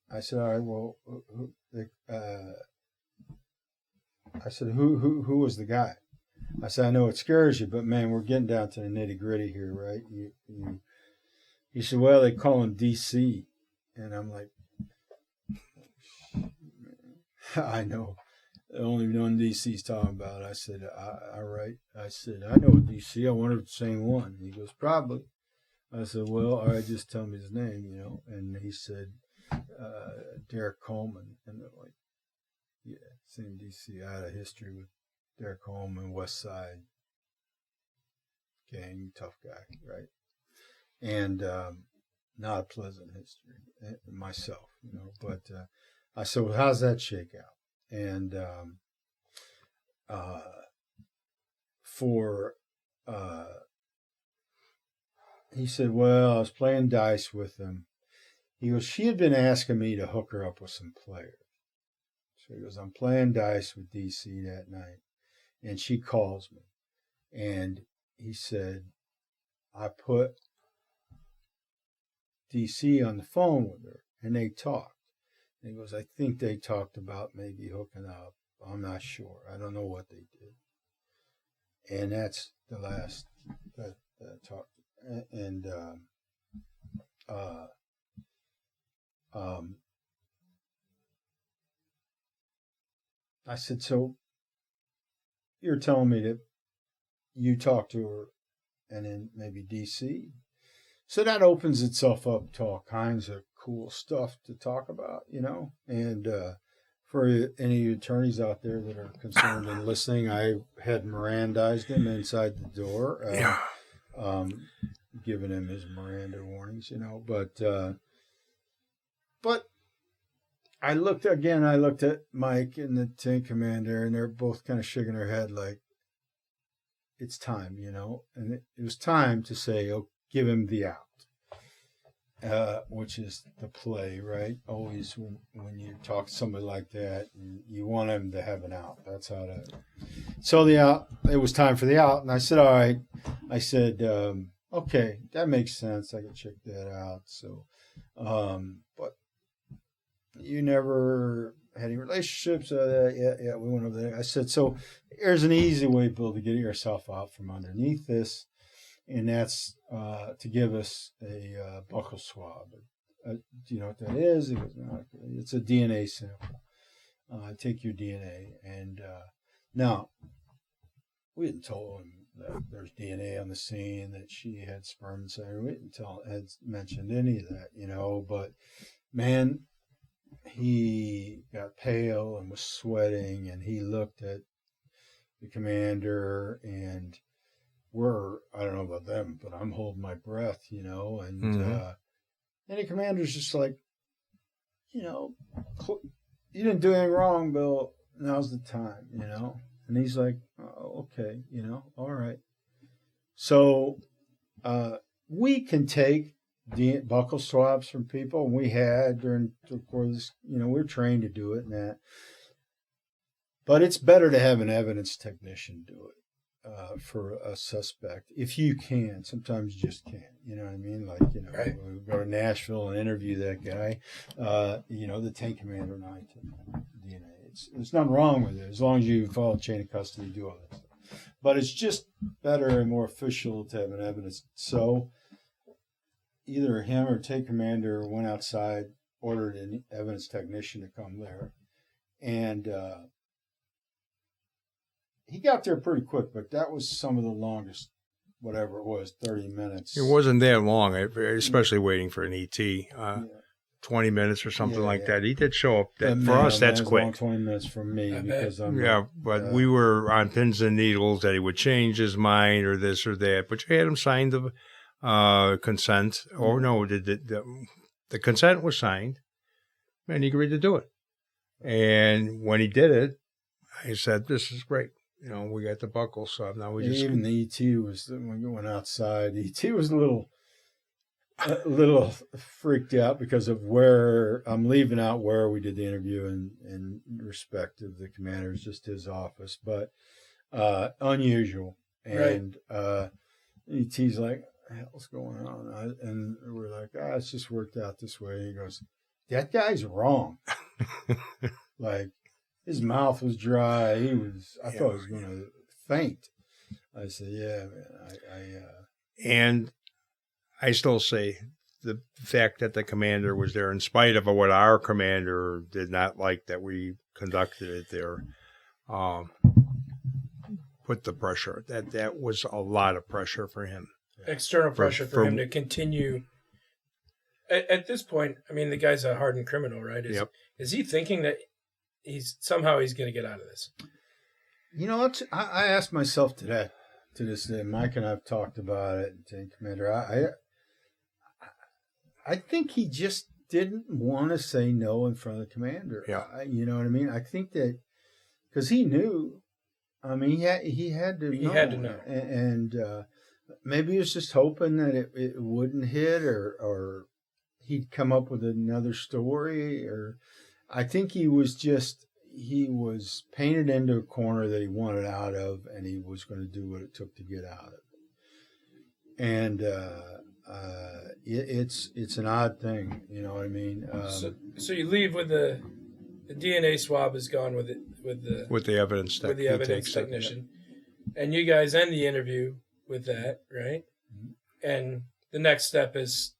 I said, all right, well, I said, who was the guy? I said, I know it scares you, but man, we're getting down to the nitty gritty here, right? He said, well, they call him DC, and I'm like, I know. The only one DC's talking about. I said, all right. I said, I know DC. I wonder if it's the same one. He goes, probably. I said, well, all right, just tell me his name, And he said, Derek Coleman. And they're like, yeah, same DC. I had a history with Derek Coleman, West Side gang, tough guy, right? And not a pleasant history myself, But I said, well, how's that shake out? And he said, well, I was playing dice with him. He goes, she had been asking me to hook her up with some players. So he goes, I'm playing dice with DC that night. And she calls me. And he said, I put D.C. on the phone with her, and they talked. And he goes, I think they talked about maybe hooking up. I'm not sure. I don't know what they did. And that's the last that talk. And I said, so you're telling me that you talked to her and in maybe D.C.? So that opens itself up to all kinds of cool stuff to talk about, And for any attorneys out there that are concerned in listening, I had Mirandized him inside the door, giving him his Miranda warnings, But I looked at Mike and the tank commander, and they're both kind of shaking their head like, it's time, And it was time to say, oh, give him the out, which is the play, right? Always when you talk to somebody like that, you want him to have an out. That's how to. So the out, it was time for the out, and I said, all right. I said, okay, that makes sense. I can check that out. So, but you never had any relationships? Yeah, we went over there. I said, so here's an easy way, Bill, to get yourself out from underneath this. And that's to give us a buccal swab. Do you know what that is? He goes, no, it's a DNA sample. Take your DNA. And now, we didn't tell him that there's DNA on the scene, that she had sperm inside. We didn't had mentioned any of that, But, man, he got pale and was sweating, and he looked at the commander, and I don't know about them, but I'm holding my breath, and the commander's just like, you didn't do anything wrong, Bill. Now's the time, and he's like, oh, okay, all right. So we can take buccal swabs from people, and we had during the course of this, we're trained to do it and that. But it's better to have an evidence technician do it. For a suspect, if you can. Sometimes you just can't, you know what I mean? Like, right. We go to Nashville and interview that guy, the tank commander and I took DNA. There's nothing wrong with it, as long as you follow chain of custody, do all that stuff. But it's just better and more official to have an evidence. So either him or tank commander went outside, ordered an evidence technician to come there, and he got there pretty quick, but that was some of the longest, whatever it was, 30 minutes. It wasn't that long, especially waiting for an ET. 20 minutes or something like that. He did show up. For us, that's quick. Long 20 minutes from me because I'm. Yeah, but we were on pins and needles that he would change his mind or this or that. But you had him sign the consent. Or no, the consent was signed, and he agreed to do it. And when he did it, I said, "This is great. We got the buccal swab. Now we just." Even the ET was, when we went outside, the ET was a little freaked out because of where I'm leaving out where we did the interview in respect of the commander. It's just his office, but unusual. And ET's like, what the hell's going on? And we're like, it's just worked out this way. He goes, that guy's wrong. Like, his mouth was dry. I thought he was going to faint. I said, yeah, man, And I still say the fact that the commander was there, in spite of what our commander did not like that we conducted it there, put the pressure. That was a lot of pressure for him. External pressure for him to continue. At this point, I mean, the guy's a hardened criminal, right? Is he thinking that he's going to get out of this? I asked myself to this day. Mike and I've talked about it. And Commander, I think he just didn't want to say no in front of the commander. Yeah. You know what I mean? I think that because he knew. I mean, he had to know. He had to know. And maybe he was just hoping that it wouldn't hit or he'd come up with another story. Or I think he was painted into a corner that he wanted out of, and he was going to do what it took to get out of it. And it's an odd thing. You know what I mean? So you leave with the DNA swab is gone with the evidence with the evidence technician, and you guys end the interview with that, right? Mm-hmm. And the next step is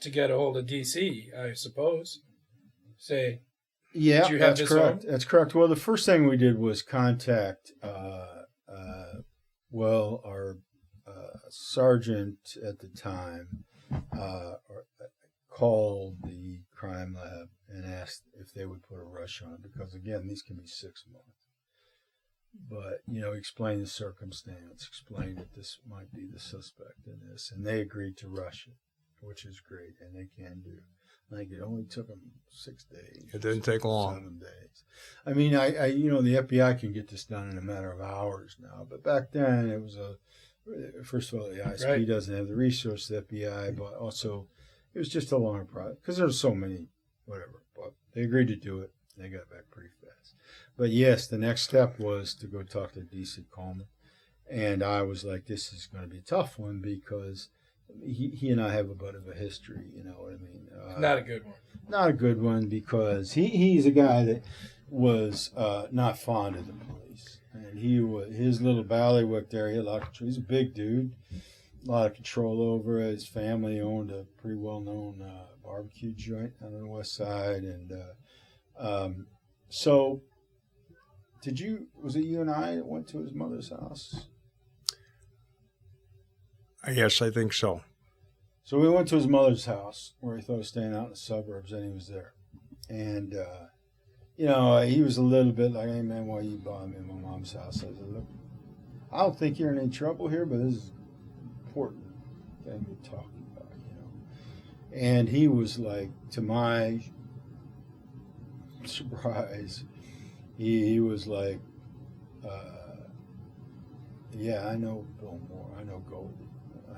to get a hold of DC, I suppose. Say, yeah, did you have that's this correct. home? That's correct. Well, the first thing we did was contact, our sergeant at the time called the crime lab and asked if they would put a rush on it because, again, these can be 6 months. But, explain the circumstance, explain that this might be the suspect in this, and they agreed to rush it, which is great, and they can do. I think it only took them 6 days. It didn't take long. 7 days. I mean, the FBI can get this done in a matter of hours now, but back then it was first of all, the ISP doesn't have the resources, the FBI, but also it was just a longer process because there's so many, whatever. But they agreed to do it. They got back pretty fast. But yes, the next step was to go talk to DC Coleman, and I was like, this is going to be a tough one because he and I have a bit of a history, you know what I mean? Not a good one. Not a good one because he's a guy that was not fond of the police. And his little ballywick there, he had a lot of control. He's a big dude, a lot of control over it. His family owned a pretty well-known barbecue joint on the west side. And so was it you and I that went to his mother's house? Yes, I think so. So we went to his mother's house where he thought he was staying out in the suburbs, and he was there. And, he was a little bit like, hey, man, why you bothering me at my mom's house? I said, look, I don't think you're in any trouble here, but this is an important thing we're talking about, And he was like, to my surprise, he was like, yeah, I know Bill Moore. I know Goldie.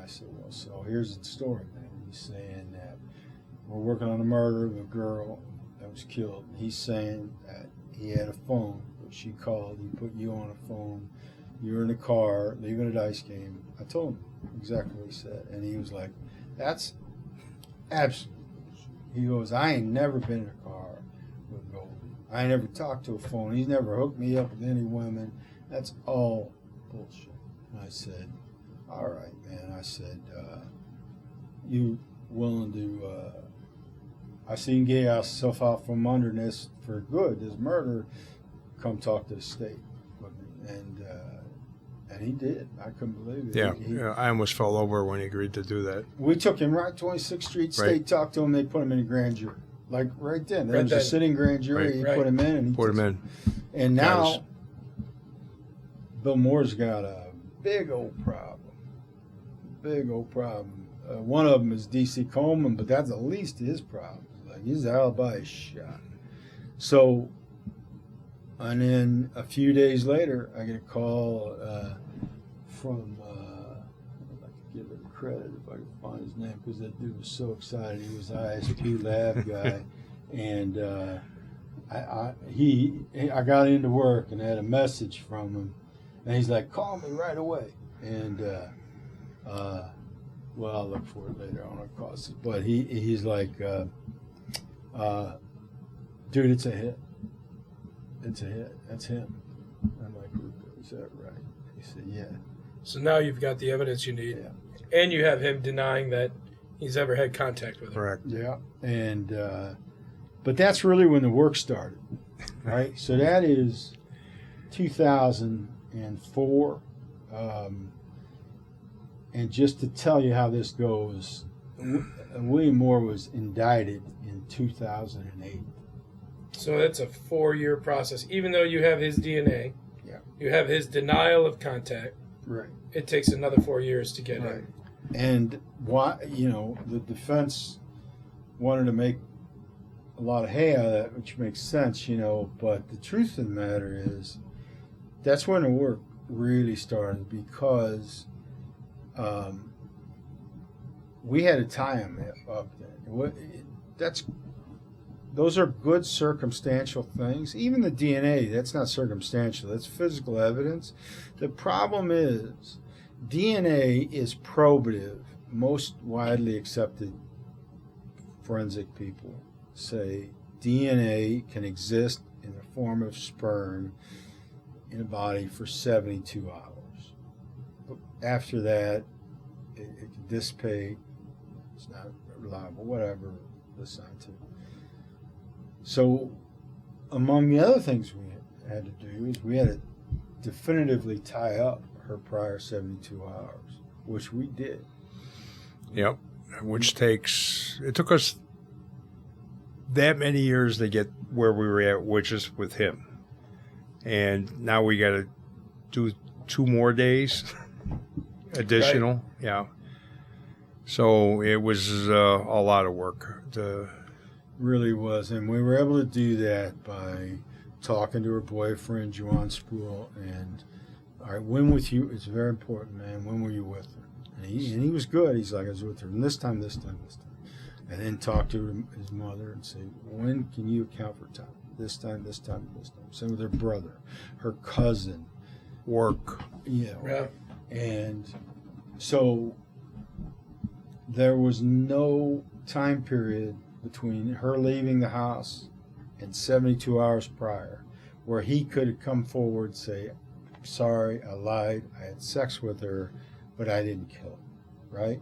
I said, well, so here's the story, man. He's saying that we're working on the murder of a girl that was killed. He's saying that he had a phone, but she called. He put you on a phone. You were in a car, leaving a dice game. I told him exactly what he said. And he was like, that's absolutely. He goes, I ain't never been in a car with Goldie. I ain't never talked to a phone. He's never hooked me up with any women. That's all bullshit. And I said, all right, man. I said, you willing to, I see you can get yourself out from under this for good, this murder, come talk to the state with me. And he did. I couldn't believe it. Yeah, I almost fell over when he agreed to do that. We took him right 26th Street State, talked to him, they put him in a grand jury. Like right then. There was a sitting grand jury, he put him in. And put him in. And now, Bill Moore's got a big old problem. One of them is DC Coleman, but that's the least of his problems. Like his alibi is shot. So, and then a few days later, I get a call from, I'd like to give it credit if I can find his name, because that dude was so excited. He was ISP lab guy, and I got into work and had a message from him, and he's like, call me right away. And well, I'll look for it later on, of course. But he's like, dude, it's a hit. It's a hit. That's him. I'm like, is that right? He said, yeah. So now you've got the evidence you need. Yeah. And you have him denying that he's ever had contact with her. Correct. Yeah. And, but that's really when the work started, right? So that is 2004. And just to tell you how this goes, William Moore was indicted in 2008. So it's a 4-year process. Even though you have his DNA, you have his denial of contact. Right. It takes another 4 years to get him. And why? The defense wanted to make a lot of hay out of that, which makes sense, But the truth of the matter is, that's when the work really started because we had to tie him up then. Those are good circumstantial things. Even the DNA, that's not circumstantial. That's physical evidence. The problem is DNA is probative most widely accepted forensic people say DNA can exist in the form of sperm in a body for 72 hours. But after that, it can dissipate. It's not reliable, whatever the scientific. So, among the other things we had to do is we had to definitively tie up her prior 72 hours, which we did. Yep. It took us that many years to get where we were at, which is with him. And now we got to do 2 more days additional. Right. Yeah. So it was a lot of work. Really was. And we were able to do that by talking to her boyfriend, Juan Spool, and, all right, when with you? It's very important, man. When were you with her? And he was good. He's like, I was with her and this time. And then talk to his mother and say, when can you account for time? This time. Same with her brother, her cousin. Work. Yeah. And so there was no time period between her leaving the house and 72 hours prior where he could have come forward and say, sorry, I lied, I had sex with her, but I didn't kill her, right?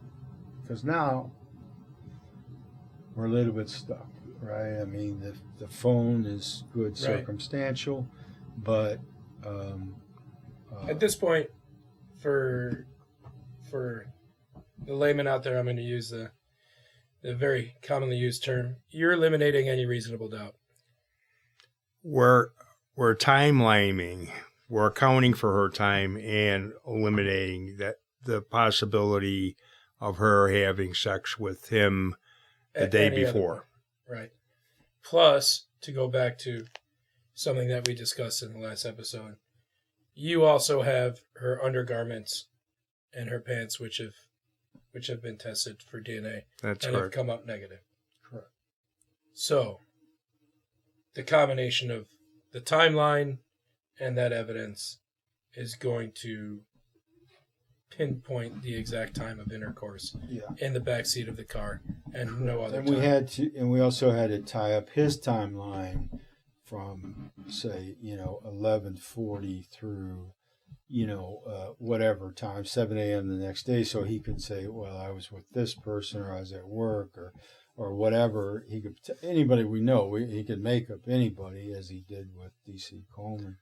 Because now we're a little bit stuck, right? I mean, the phone is good circumstantial, but at this point, for the layman out there, I'm going to use the very commonly used term. You're eliminating any reasonable doubt. We're timeliming. We're accounting for her time and eliminating the possibility of her having sex with him the day before. Right. Plus, to go back to something that we discussed in the last episode, you also have her undergarments and her pants, which have been tested for DNA. That's and correct. Have come up negative. Correct. So, the combination of the timeline and that evidence is going to pinpoint the exact time of intercourse in the backseat of the car and no other time. And we also had to tie up his timeline from, say, 11:40 through, whatever time, 7 a.m. the next day, so he could say, well, I was with this person, or I was at work, or whatever. He could, anybody we know, he could make up anybody, as he did with D.C. Coleman.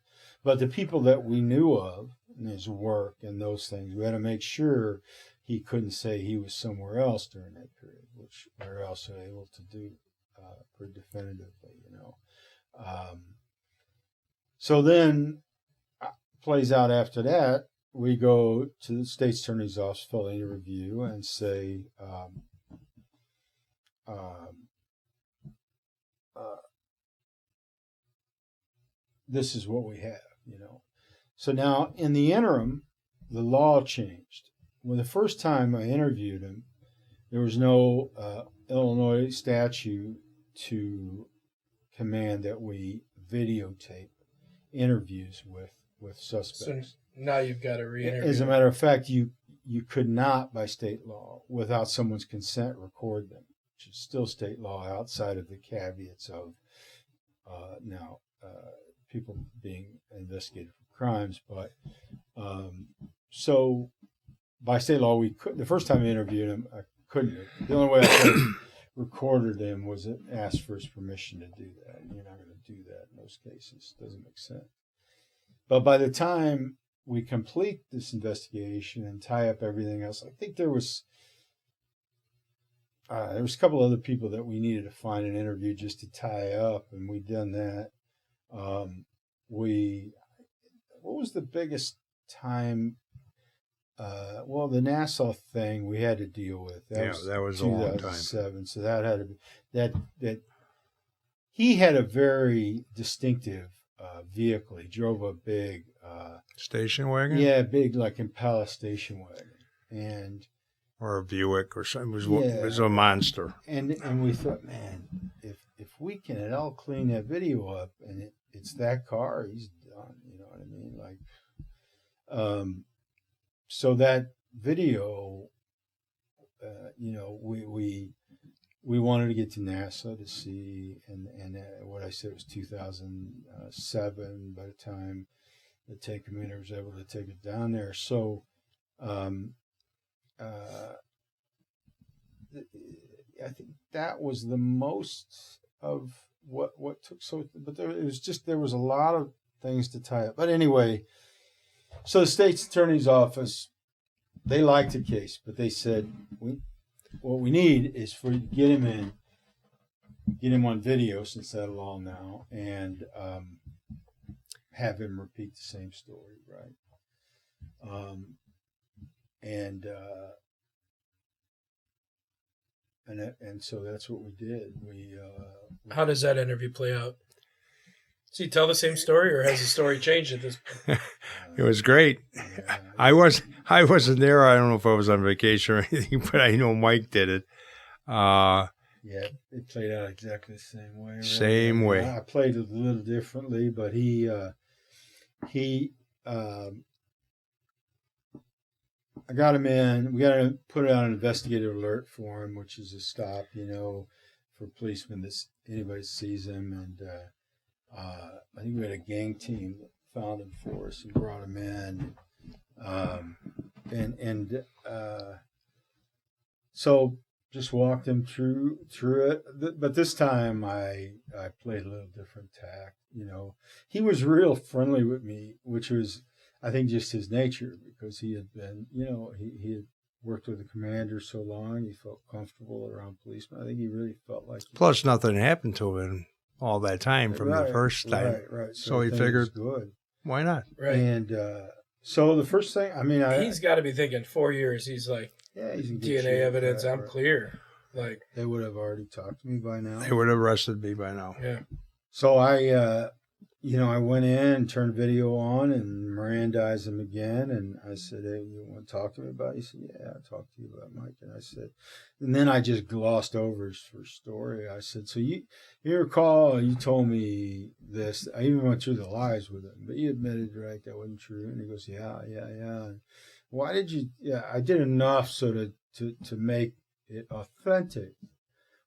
But the people that we knew of, and his work and those things, we had to make sure he couldn't say he was somewhere else during that period, which we're also able to do pretty definitively, So then, plays out after that, we go to the state's attorney's office, fill in a review, and say, this is what we have, So now, in the interim, the law changed. When the first time I interviewed him, there was no Illinois statute to command that we videotape interviews with suspects. So now you've got to re-interview. As a matter of fact, you could not, by state law, without someone's consent, record them, which is still state law outside of the caveats of now people being investigated for crimes. But so by state law, we could. The first time I interviewed him, I couldn't. The only way I could have recorded him was to ask for his permission to do that. And you're not going to do that in those cases. It doesn't make sense. But by the time we complete this investigation and tie up everything else, I think there was a couple other people that we needed to find an interview just to tie up, and we'd done that. What was the biggest time? The Nassau thing we had to deal with. That was a long time. 2007. So that had to be that. He had a very distinctive vehicle. He drove a big station wagon. Yeah, big like Impala station wagon, or a Buick or something. It was a monster. And we thought, man, if we can at all clean that video up and it's that car, he's done. You know what I mean? Like, so that video we wanted to get to NASA to see, and what I said was 2007. By the time the take commander was able to take it down there, so I think that was the most of what took. So, but there was a lot of things to tie up. But anyway, so the state's attorney's office, they liked the case, but they said what we need is for you to get him on video, since that law now, and have him repeat the same story, right? And so that's what we did. How does that interview play out? Does he tell the same story, or has the story changed at this point? It was great. I wasn't there. I don't know if I was on vacation or anything, but I know Mike did it. Yeah, it played out exactly the same way. Right? Same way. I played it a little differently, but I got him in. We got to put out an investigative alert for him, which is a stop, for policemen that anybody sees him. And I think we had a gang team that found him for us and brought him in. So just walked him through it. But this time I played a little different tack. He was real friendly with me, which was, I think, just his nature, because he had been, he had worked with the commander so long. He felt comfortable around policemen. I think he really felt like. Plus, nothing happened to him all that time from the first time. Right. So he figured, good. Why not? Right. And so the first thing, he's got to be thinking 4 years. He's like, he's in good DNA shape, evidence. right, I'm clear. Like, they would have already talked to me by now. They would have arrested me by now. Yeah. So I went in and turned video on and Mirandized him again. And I said, hey, you want to talk to me about it? He said, yeah, I'll talk to you about Mike. And I said, and then I just glossed over his first story. I said, so you recall you told me this. I even went through the lies with him, but you admitted, right, that wasn't true. And he goes, yeah. And why did you, I did enough so to make it authentic.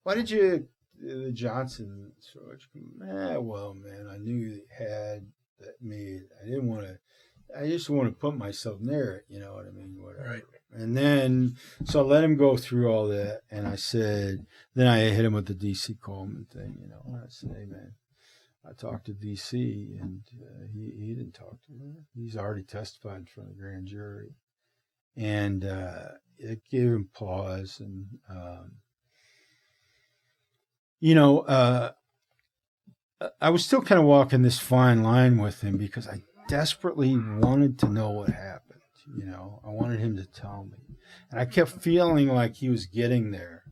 Why did you, the Johnson storage? Well, man, I knew he had that made. I just want to put myself near it. You know what I mean? Whatever. Right. And then, so I let him go through all that. And I said, then I hit him with the D.C. Coleman thing, And I said, hey, man, I talked to D.C. and he didn't talk to me. He's already testified in front of the grand jury. And it gave him pause. And, I was still kind of walking this fine line with him because I desperately wanted to know what happened. I wanted him to tell me. And I kept feeling like he was getting there.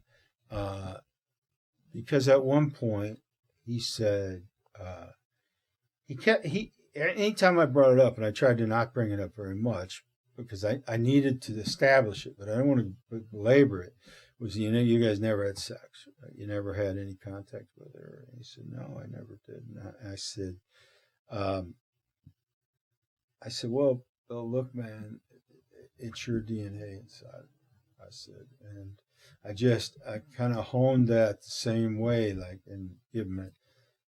Because at one point he said, anytime I brought it up, and I tried to not bring it up very much because I needed to establish it, but I don't want to belabor it, was, you guys never had sex. Right? You never had any contact with her. And he said, no, I never did. And I said, well, Bill, look, man, it's your DNA inside. I said, and I kind of honed that the same way, like, and give him it.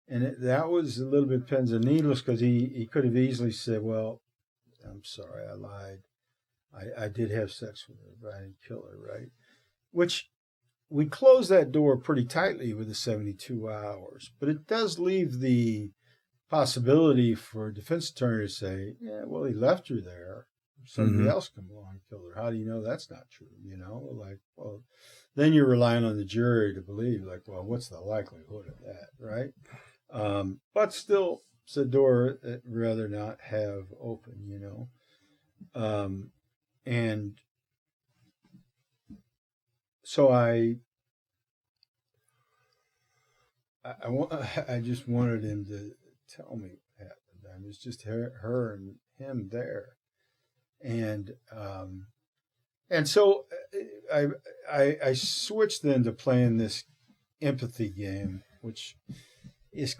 And that was a little bit pins and needles because he could have easily said, well, I'm sorry, I lied. I did have sex with her, but I didn't kill her, right? Which we closed that door pretty tightly with the 72 hours. But it does leave the possibility for a defense attorney to say, yeah, well, he left her there. Somebody else come along and killed her. How do you know that's not true? Like, well, then you're relying on the jury to believe, like, well, what's the likelihood of that, right? But still, it's a door I'd rather not have open, and so I just wanted him to tell me what happened. I was just her and him there, and so I switched then to playing this empathy game, which this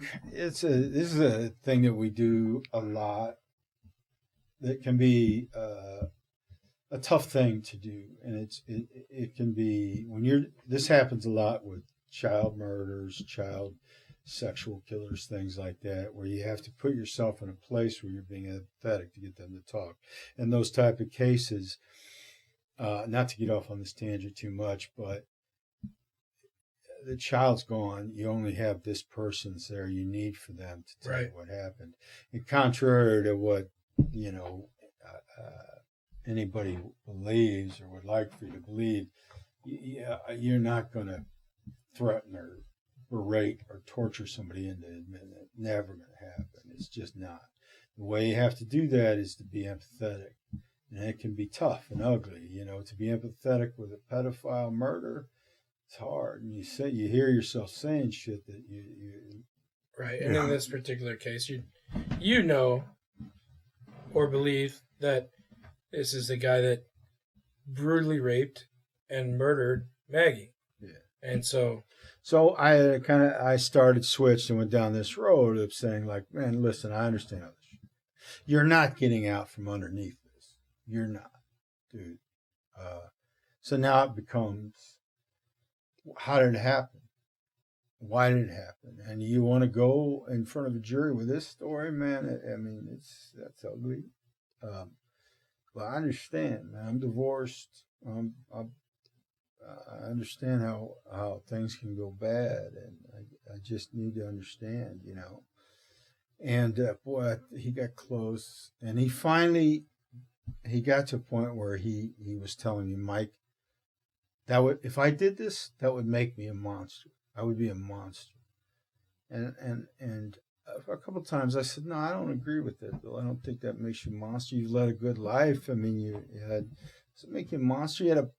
is a thing that we do a lot that can be a tough thing to do, and it can be when this happens a lot with child murders, child sexual killers, things like that, where you have to put yourself in a place where you're being empathetic to get them to talk. And those type of cases, not to get off on this tangent too much, but the child's gone. You only have this person's there. You need for them to tell you what happened. And contrary to what, anybody believes or would like for you to believe, you're not going to threaten or berate or torture somebody into admitting it. Never going to happen. It's just not. The way you have to do that is to be empathetic. And it can be tough and ugly, to be empathetic with a pedophile murder. It's hard. And you hear yourself saying shit that you right. And in this particular case, you know or believe that this is the guy that brutally raped and murdered Maggie. Yeah. And so I started switched and went down this road of saying, like, man, listen, I understand all this shit. You're not getting out from underneath this. You're not, dude. So now it becomes, how did it happen? Why did it happen? And you want to go in front of a jury with this story, man? That's ugly. But I understand, man. I'm divorced. I understand how things can go bad, and I just need to understand, And boy, he got close, and he got to a point where he was telling me, Mike, if I did this, that would make me a monster. I would be a monster. And a couple of times I said, no, I don't agree with that, Bill. I don't think that makes you a monster. You've led a good life. I mean, does it make you a monster? You had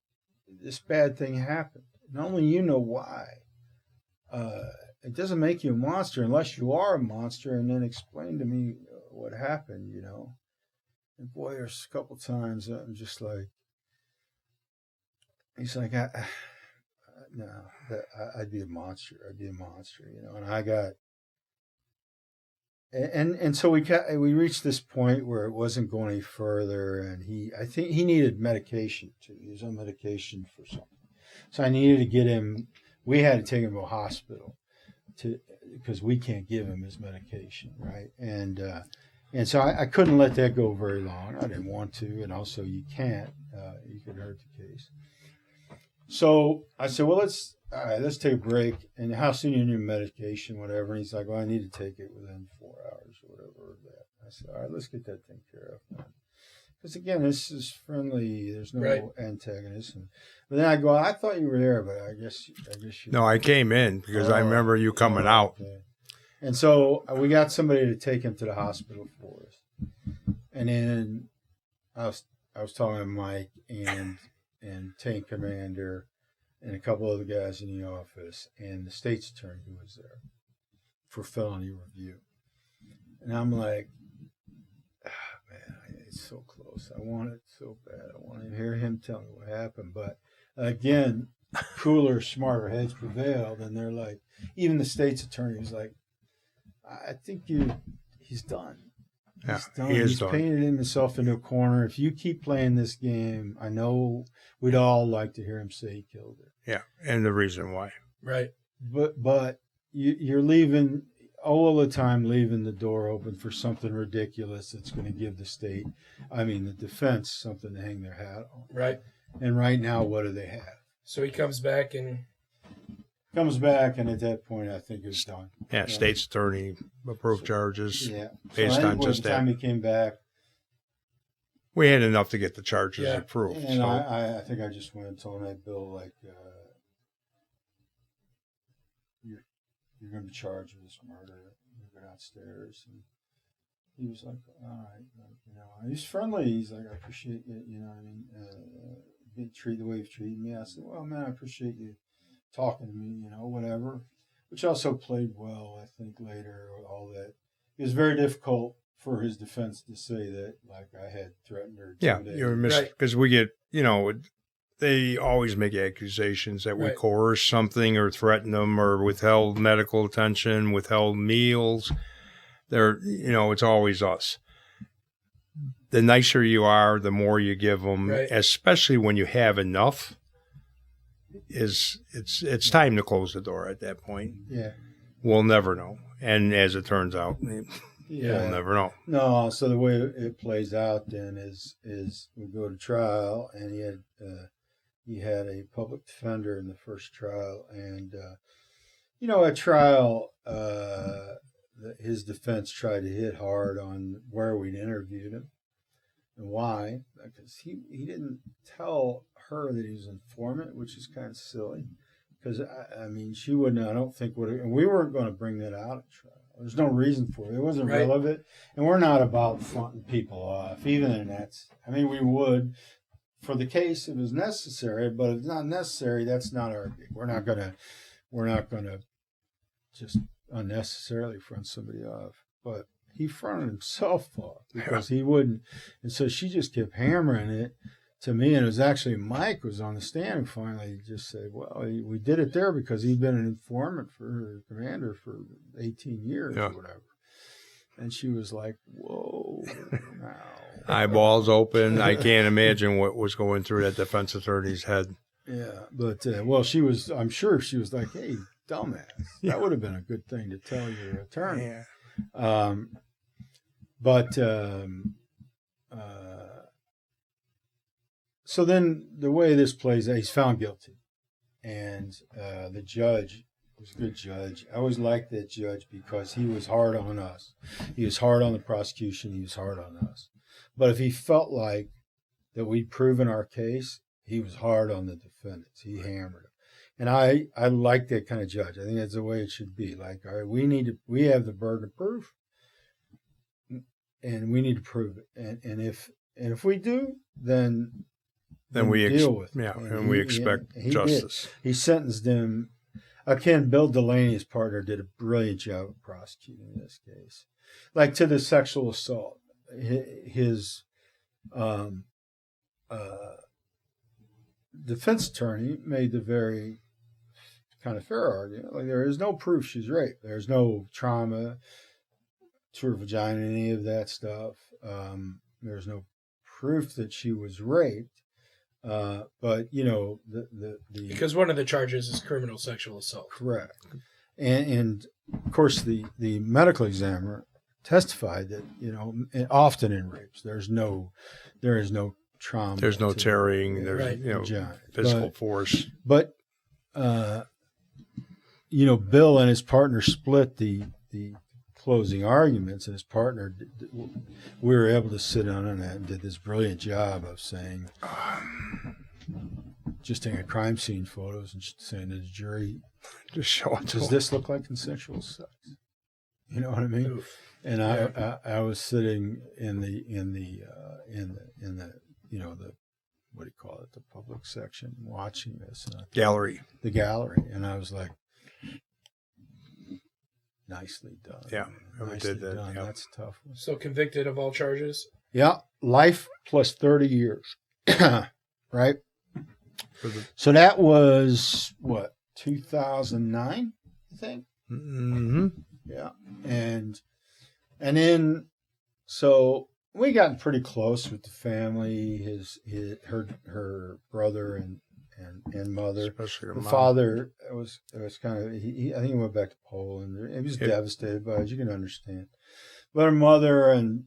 this bad thing happen. And only you know why. It doesn't make you a monster unless you are a monster, and then explain to me what happened, And boy, there's a couple of times I'm just like, he's like, no, I'd be a monster. I'd be a monster, And I got, and so we reached this point where it wasn't going any further, and I think he needed medication too. He was on medication for something, so I needed to get him. We had to take him to a hospital because we can't give him his medication, right? And so I couldn't let that go very long. I didn't want to, and also you can't. You could hurt the case. So I said, well, let's take a break. And how soon you need medication, whatever. And he's like, well, I need to take it within 4 hours or whatever. I said, all right, let's get that thing care of. Because again, this is friendly. There's no antagonism. But then I go, I thought you were there, but I guess you. No, I came in because I remember you coming out. Okay. And so we got somebody to take him to the hospital for us. And then I was talking to Mike and Tank Commander and a couple other guys in the office and the state's attorney who was there for felony review. And I'm like, man, it's so close. I want it so bad. I want to hear him tell me what happened. But again, cooler, smarter heads prevailed. And they're like, even the state's attorney was like, I think he's done. He's done. He's painted himself into a corner. If you keep playing this game, I know we'd all like to hear him say he killed her. Yeah, and the reason why. Right. But you're leaving all the time, leaving the door open for something ridiculous that's going to give the defense, something to hang their hat on. Right. And right now, what do they have? So he comes back, and at that point, I think it's done. Yeah, state's attorney approved charges. Yeah. Based on just that. By the time he came back, we had enough to get the charges approved. And so. I think I just went and told that Bill, like, you're going to be charged with this murder. You go downstairs. And he was like, all right. He's friendly. He's like, I appreciate it. Being treated the way you've treated me. I said, well, man, I appreciate you talking to me, whatever. Which also played well, I think, later, all that. It was very difficult for his defense to say that, like, I had threatened her. Yeah, you're because we get, they always make accusations that we coerced something or threatened them or withheld medical attention, withheld meals. It's always us. the nicer you are, the more you give them, Right. especially when you have enough. It's time to close the door at that point. Yeah. We'll never know. And as it turns out, Yeah. we'll never know. No, so the way it plays out then is we go to trial, and he had a public defender in the first trial, and at trial, his defense tried to hit hard on where we'd interviewed him and why, because he didn't tell her that he was an informant, which is kind of silly, because I mean she wouldn't, I don't think would, and we weren't going to bring that out at trial. There's no reason for it. It wasn't Right. relevant, and we're not about fronting people off, even in that. I mean, we would for the case if it was necessary, but if it's not necessary, that's not our gig. We're not gonna just unnecessarily front somebody off. But he fronted himself off because he wouldn't, and so she just kept hammering it to me, and it was actually Mike was on the stand and finally just said, well, we did it there because he'd been an informant for commander for 18 years or whatever. And she was like, whoa, now. Eyeballs open. I can't imagine what was going through that defense attorney's head. Yeah, but, I'm sure she was like, hey, dumbass. That would have been a good thing to tell your attorney. Yeah. So then the way this plays out, he's found guilty. And the judge was a good judge. I always liked that judge because he was hard on us. He was hard on the prosecution. He was hard on us. But if he felt like that we'd proven our case, he was hard on the defendants. He hammered them. And I like that kind of judge. I think that's the way it should be. Like, all right, we have the burden of proof, and we need to prove it. And if we do, then we deal with it. Yeah, and we expect justice. He sentenced him. Again, Bill Delaney, his partner, did a brilliant job of prosecuting this case. Like to the sexual assault, his defense attorney made the very kind of fair argument. Like, there is no proof she's raped. There's no trauma to her vagina, any of that stuff. There's no proof that she was raped. But the because one of the charges is criminal sexual assault. Correct. And of course the medical examiner testified that, often in rapes there is no trauma. There's no tearing, there's vagina. Physical force. But Bill and his partner split the closing arguments, and his partner, we were able to sit on it and did this brilliant job of saying, just taking crime scene photos and saying to the jury, just show it. Does this look like consensual sex? You know what I mean? Oof. And I was sitting in the what do you call it, the public section, watching this Gallery. The gallery, and I was like, nicely done. Yeah, we did that. Done. Yeah. That's a tough one. So convicted of all charges? Yeah, life plus 30 years. Right? So that was, 2009, I think? Mm-hmm. Yeah. And then, so we got pretty close with the family, her brother and mother. Especially The mom. father was kind of, I think he went back to Poland. He was devastated by it. You can understand. But her mother and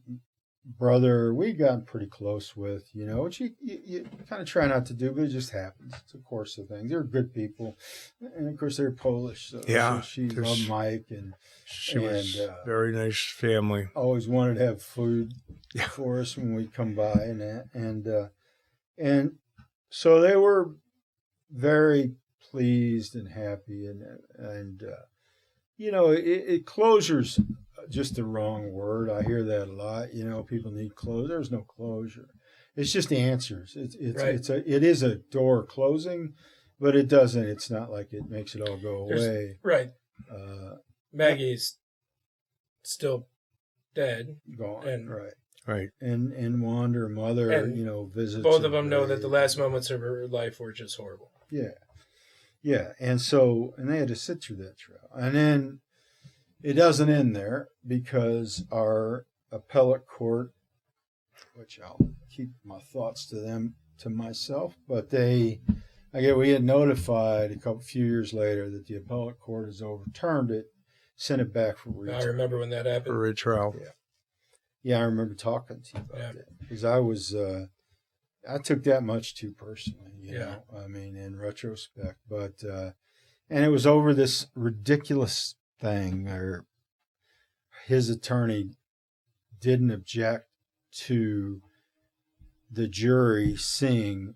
brother, we got pretty close with, which you kind of try not to do, but it just happens. It's a course of things. They're good people. And of course, they're Polish. So she loved Mike. And she was very nice family. Always wanted to have food for us when we come by and that. And so they were very pleased and happy, and closure's just the wrong word. I hear that a lot. People need closure. There's no closure. It's just answers. It is a door closing, but it doesn't. It's not like it makes it all go away. Right. Maggie's still dead. Gone. And right. And Wanda, her mother, visits. Both of them know that the last moments of her life were just horrible. Yeah. Yeah. And they had to sit through that trial. And then it doesn't end there because our appellate court which I'll keep my thoughts to myself. But we had notified few years later that the appellate court has overturned it, sent it back for retrial. I remember when that happened. For retrial. Yeah, I remember talking to you about that because I took that much too personally. You know, I mean, in retrospect, but and it was over this ridiculous thing where his attorney didn't object to the jury seeing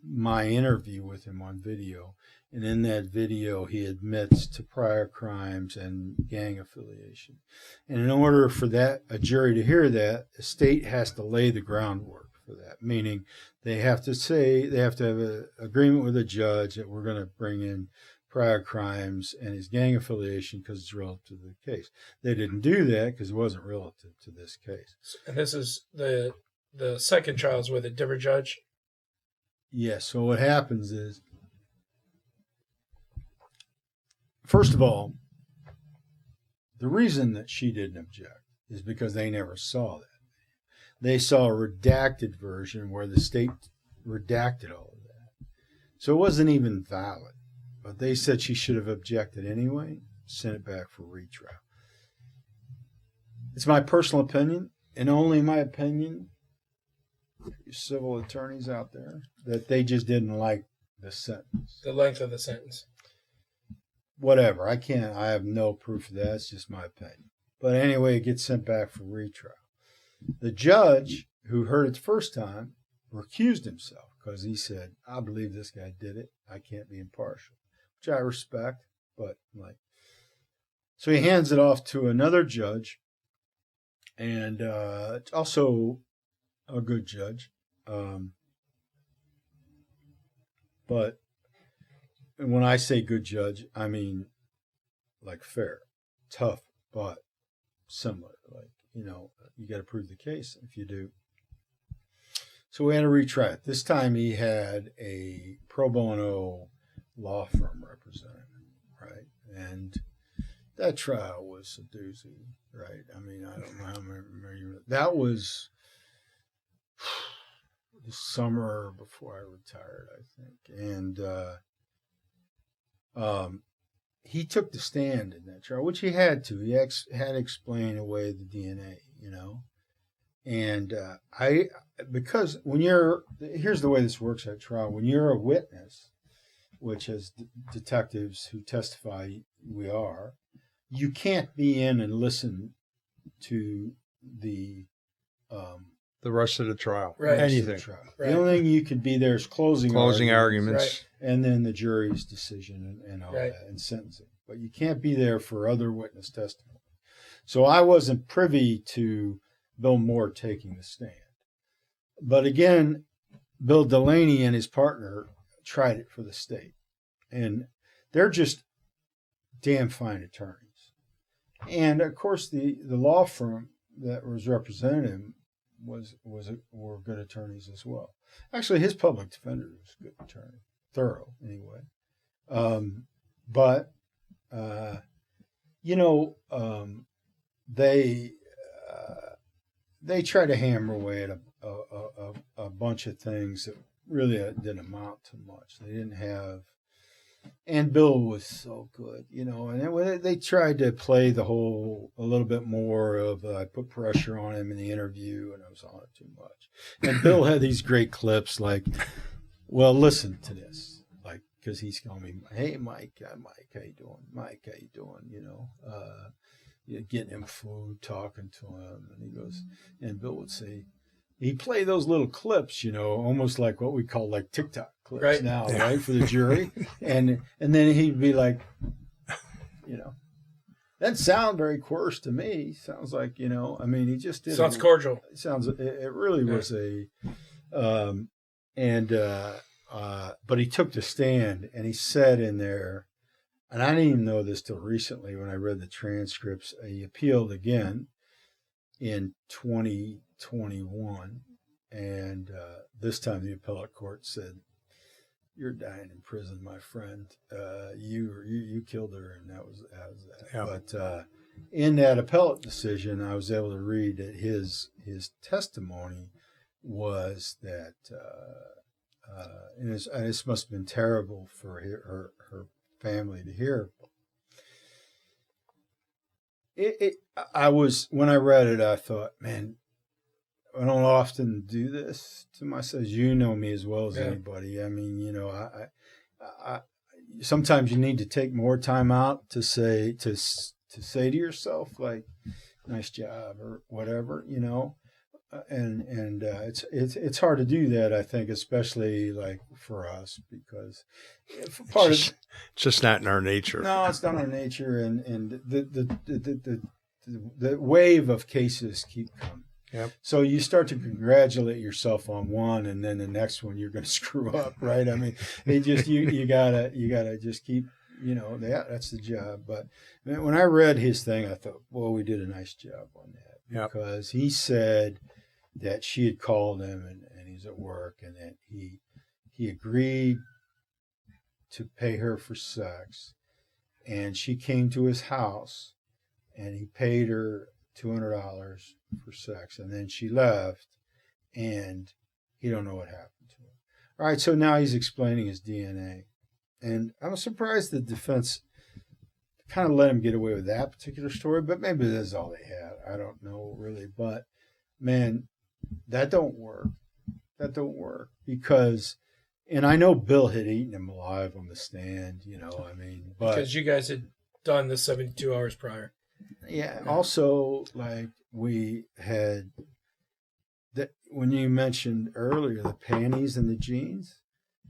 my interview with him on video. And in that video, he admits to prior crimes and gang affiliation. And in order for a jury to hear that, the state has to lay the groundwork for that, meaning they have to have an agreement with the judge that we're going to bring in prior crimes and his gang affiliation because it's relative to the case. They didn't do that because it wasn't relative to this case. And this is the second trial is with a different judge? Yes. So what happens is, first of all, the reason that she didn't object is because they never saw that. They saw a redacted version where the state redacted all of that. So it wasn't even valid. But they said she should have objected anyway, sent it back for retrial. It's my personal opinion, and only my opinion, you civil attorneys out there, that they just didn't like the sentence. The length of the sentence. Whatever. I have no proof of that. It's just my opinion. But anyway, it gets sent back for retrial. The judge who heard it the first time recused himself because he said, I believe this guy did it. I can't be impartial, which I respect. But so he hands it off to another judge, and also a good judge. But when I say good judge, I mean like fair, tough, but similar. Like, you got to prove the case if you do. So we had to retry it. This time he had a pro bono law firm representing him, right? And that trial was a doozy, right? I mean, I don't know how many. That was the summer before I retired, I think. And he took the stand in that trial, which he had to. He had to explain away the DNA, And because here's the way this works at trial. When you're a witness, which as detectives who testify we are, you can't be in and listen to the rest of the trial. Right. Anything. Right. The only thing you could be there is closing arguments. Right. And then the jury's decision and all that, and sentencing. But you can't be there for other witness testimony. So I wasn't privy to Bill Moore taking the stand. But again, Bill Delaney and his partner tried it for the state. And they're just damn fine attorneys. And of course, the law firm that was representing him were good attorneys as well. Actually, his public defender was a good attorney. Thorough, anyway. They try to hammer away at a bunch of things that really didn't amount to much. They didn't have, and Bill was so good, and they tried to play a little bit more of, I put pressure on him in the interview and I was on it too much. And Bill had these great clips like, well, listen to this, like, because he's calling me, hey, Mike, how you doing? Mike, how you doing? Getting him food, talking to him. And he goes, and Bill would say, he'd play those little clips, almost like what we call like TikTok clips now, right, for the jury. And then he'd be like, that sounds very coarse to me. Sounds like, he just did. Sounds cordial. It really was but he took the stand and he said in there, and I didn't even know this till recently when I read the transcripts, he appealed again in 2021. And this time the appellate court said, you're dying in prison, my friend. You killed her, and that was that. Yeah. But in that appellate decision, I was able to read that his testimony was that, and this must have been terrible for her family to hear. When I read it, I thought, man, I don't often do this to myself. You know me as well as anybody. I mean, you know, I sometimes you need to take more time out to say to say to yourself, like, nice job or whatever, you know. And it's hard to do that, I think, especially like for us, because it's just not in our nature. No, it's not in our nature, and the wave of cases keep coming. Yep. So you start to congratulate yourself on one, and then the next one you're going to screw up, right? I mean, they just you gotta just keep, you know, that's the job. But when I read his thing, I thought, well, we did a nice job on that, because he said that she had called him and he's at work, and that he agreed to pay her for sex, and she came to his house and he paid her $200 for sex, and then she left, and he don't know what happened to her. All right, so now he's explaining his DNA, and I'm surprised the defense kind of let him get away with that particular story, but maybe that's all they had. I don't know really, but man, that don't work. That don't work, because, and I know Bill had eaten him alive on the stand, you know, I mean, but because you guys had done this 72 hours prior. Yeah. Also, like we had that when you mentioned earlier, the panties and the jeans,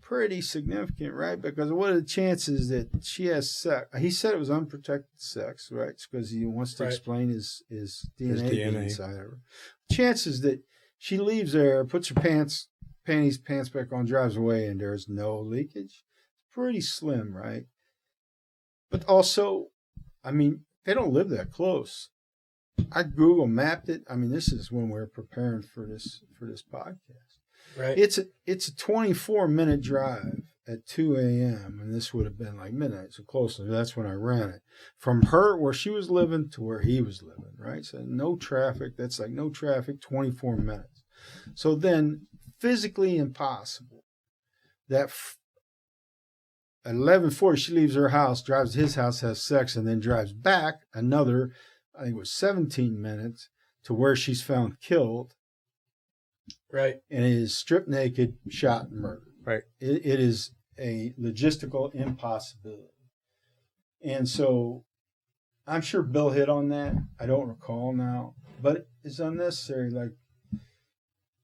pretty significant, right? Because what are the chances that she has sex? He said it was unprotected sex, right? It's because he wants to explain his DNA being inside of her. Chances that she leaves there, puts her pants back on, drives away, and there's no leakage. It's pretty slim, right? But also, I mean, they don't live that close. I Google mapped it. I mean, this is when we were preparing for this podcast. Right. It's a 24-minute drive at 2 a.m. and this would have been like midnight, so close. That's when I ran it from her where she was living to where he was living. Right. So no traffic. That's like no traffic. 24 minutes. So then, physically impossible. That. At 11:40, she leaves her house, drives to his house, has sex, and then drives back another, I think it was 17 minutes, to where she's found killed. Right. And is stripped naked, shot, and murdered. Right. It is a logistical impossibility. And so I'm sure Bill hit on that. I don't recall now, but it's unnecessary. Like,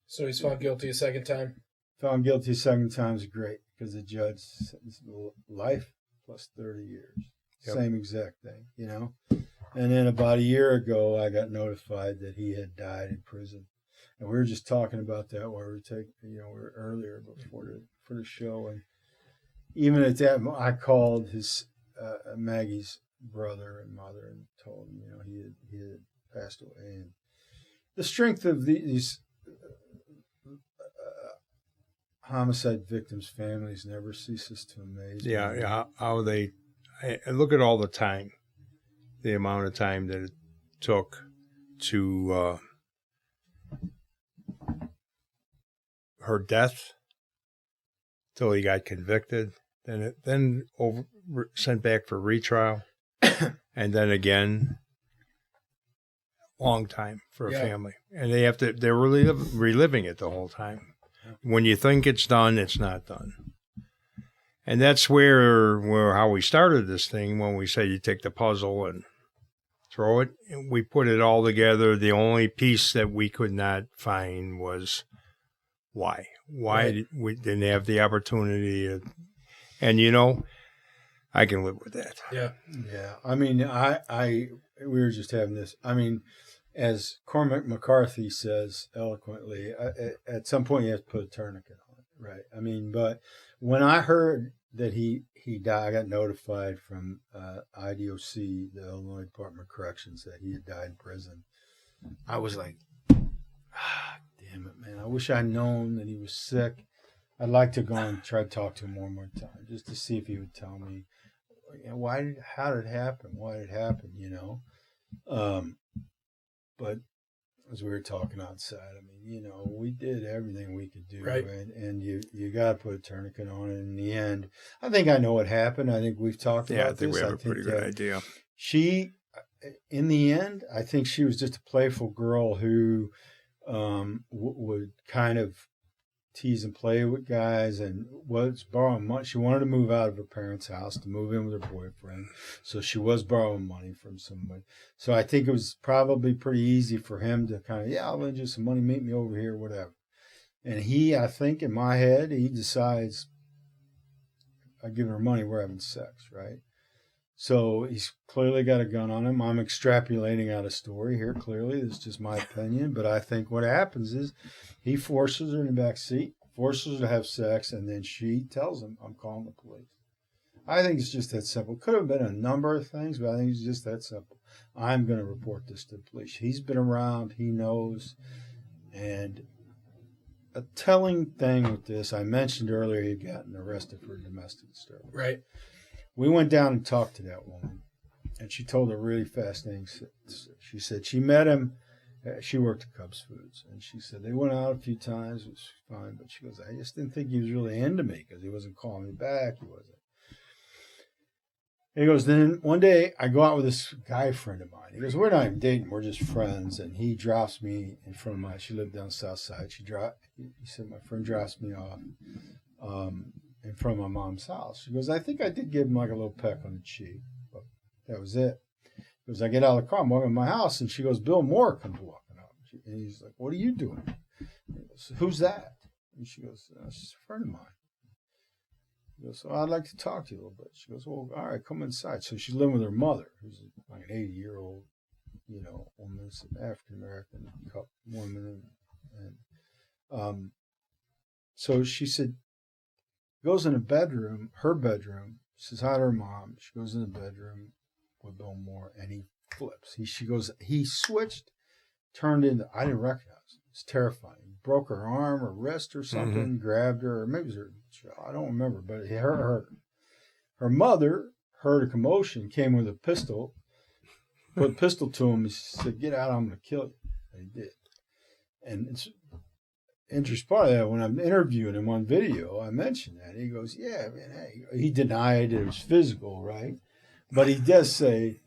so he's found guilty a second time? Found guilty a second time is great, because the judge sentenced life plus 30 years. Yep. Same exact thing, you know. And then about a year ago, I got notified that he had died in prison. And we were just talking about that while we were taking, you know, earlier before for the show. And even at that, I called his Maggie's brother and mother and told him, you know, he had passed away. And the strength of these homicide victims' families never ceases to amaze me. Yeah, how they look at all the time, the amount of time that it took to her death till he got convicted, then sent back for retrial, and then again, long time for a family, and they're reliving it the whole time. When you think it's done, it's not done. And that's where how we started this thing, when we say you take the puzzle and throw it. And we put it all together. The only piece that we could not find was why. Why we didn't have the opportunity. And, you know, I can live with that. Yeah. Yeah. I mean, we were just having this. I mean, as Cormac McCarthy says eloquently, at some point you have to put a tourniquet on it, right? I mean, but when I heard that he died, I got notified from IDOC, the Illinois Department of Corrections, that he had died in prison. I was like, damn it, man. I wish I'd known that he was sick. I'd like to go and try to talk to him one more time just to see if he would tell me, how did it happen? Why did it happen, you know? But as we were talking outside, I mean, we did everything we could do, Right. and you got to put a tourniquet on it. In the end, I think I know what happened. I think we've talked about I think this. we have a pretty good idea. She, in the end, I think she was just a playful girl who would kind of tease and play with guys and was borrowing money. She wanted to move out of her parents' house to move in with her boyfriend. So she was borrowing money from somebody. So I think it was probably pretty easy for him to kind of, I'll lend you some money, meet me over here, whatever. And he, I think in my head, he decides, I give her money, we're having sex, right? So he's clearly got a gun on him. I'm extrapolating out a story here, clearly. It's just my opinion. But I think what happens is he forces her in the back seat, forces her to have sex, and then she tells him, I'm calling the police. I think it's just that simple. Could have been a number of things, but I think it's just that simple. I'm going to report this to the police. He's been around. He knows. And a telling thing with this, I mentioned earlier he had gotten arrested for domestic disturbance. Right. We went down and talked to that woman, and she told a really fascinating. She said she met him. She worked at Cubs Foods, and she said they went out a few times. It was fine, but she goes, I just didn't think he was really into me because he wasn't calling me back. He wasn't. And he goes, then one day I go out with this guy friend of mine. He goes, we're not even dating, we're just friends. And he drops me in front of she lived down South Side. He said, my friend drops me off in front of my mom's house. She goes, I think I did give him like a little peck on the cheek, but that was it. He goes, I get out of the car, I'm walking to my house, and she goes, Bill Moore comes walking up. And he's like, what are you doing? He goes, who's that? And she goes, it's just a friend of mine. He goes, I'd like to talk to you a little bit. She goes, well, all right, come inside. So she's living with her mother, who's like an 80-year-old, woman, African-American woman. And so she said, goes in a bedroom, her bedroom, says hi to her mom. She goes in the bedroom with Bill Moore, and he flips. She goes, he switched, turned into, I didn't recognize him. It's terrifying. He broke her arm or wrist or something, grabbed her, or maybe it was her, I don't remember, but it hurt her. Her mother heard a commotion, came with a pistol, put a pistol to him, and said, get out, I'm going to kill you. And he did. And it's interesting part of that, when I'm interviewing him on video, I mentioned that. He goes, yeah, man, hey. He denied it was physical, right? But he does say,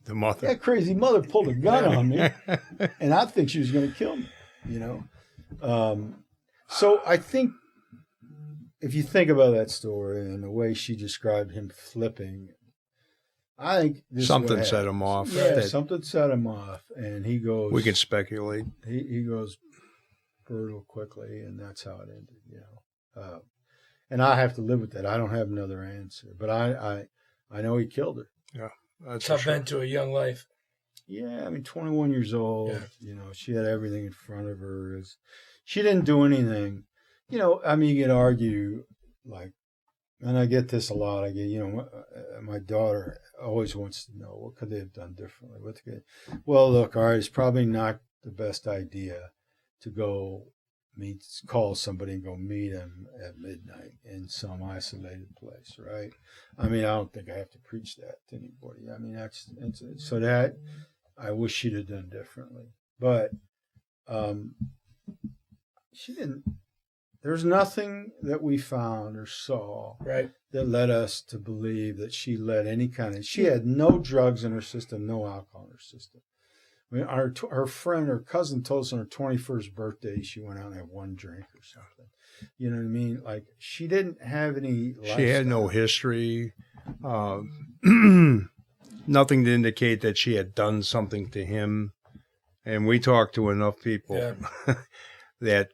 the mother. That crazy mother pulled a gun on me, and I think she was going to kill me, So I think if you think about that story and the way she described him flipping, I think something set him off. Yeah, something set him off, and he goes. We can speculate. He goes brutal quickly, and that's how it ended. And I have to live with that. I don't have another answer, but I know he killed her. Yeah, that's tough end to a young life. Yeah, I mean, 21 years old. Yeah. She had everything in front of her. She didn't do anything. I mean, you could argue, like, and I get this a lot. I get, my daughter always wants to know, what could they have done differently? Well, look, all right, it's probably not the best idea to go call somebody and go meet him at midnight in some isolated place, right? I mean, I don't think I have to preach that to anybody. I mean, so that I wish she'd have done differently. But she didn't. There's nothing that we found or saw that led us to believe that she led any kind of. She had no drugs in her system, no alcohol in her system. I mean, her cousin told us on her 21st birthday she went out and had one drink or something. You know what I mean? Like, she didn't have any lifestyle. She had no history, nothing to indicate that she had done something to him. And we talked to enough people that,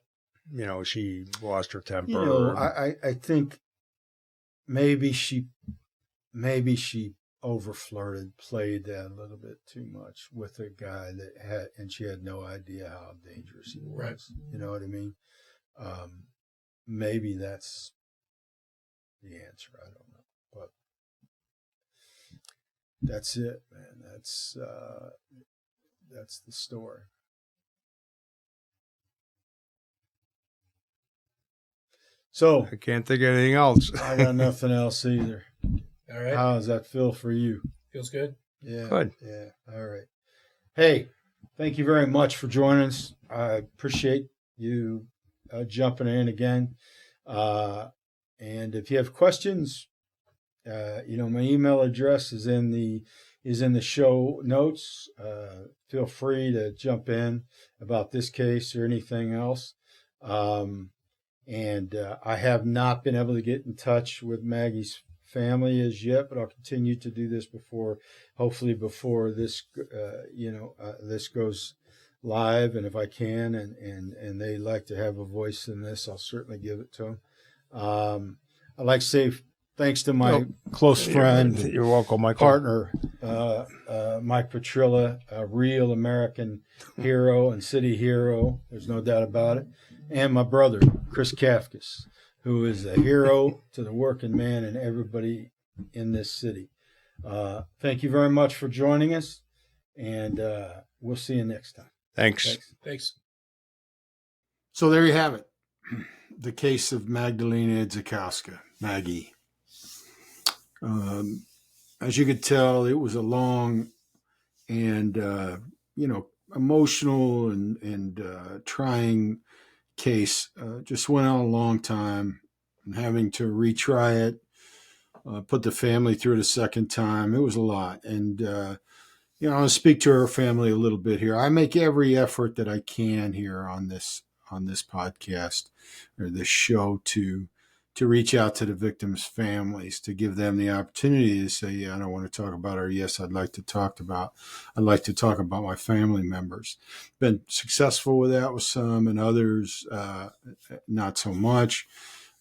she lost her temper. I think maybe she over-flirted, played that a little bit too much with a guy and she had no idea how dangerous he was. Right. You know what I mean? Maybe that's the answer. I don't know, but that's it, man. That's the story. So I can't think of anything else. I got nothing else either. All right. How does that feel for you? Feels good. Yeah. Good. Yeah. All right. Hey, thank you very much for joining us. I appreciate you jumping in again. And if you have questions, my email address is in the show notes. Feel free to jump in about this case or anything else. And I have not been able to get in touch with Maggie's family as yet, but I'll continue to do this hopefully before this, this goes live. And if I can, and they like to have a voice in this, I'll certainly give it to them. I'd like to say thanks to my close friend, You're welcome, Michael. partner, Mike Pietryla, a real American hero and city hero. There's no doubt about it. And my brother, Chris Kafcas, who is a hero to the working man and everybody in this city. Thank you very much for joining us, and we'll see you next time. Thanks. So there you have it. The case of Magdalena Idzikowska, Maggie. As you could tell, it was a long and, emotional and trying case. Just went on a long time, and having to retry it, put the family through it a second time. It was a lot. And, I'll speak to her family a little bit here. I make every effort that I can here on this podcast or this show to reach out to the victims' families, to give them the opportunity to say, yeah, I don't want to talk about her. Yes, I'd like to talk about my family members. Been successful with that with some, and others not so much.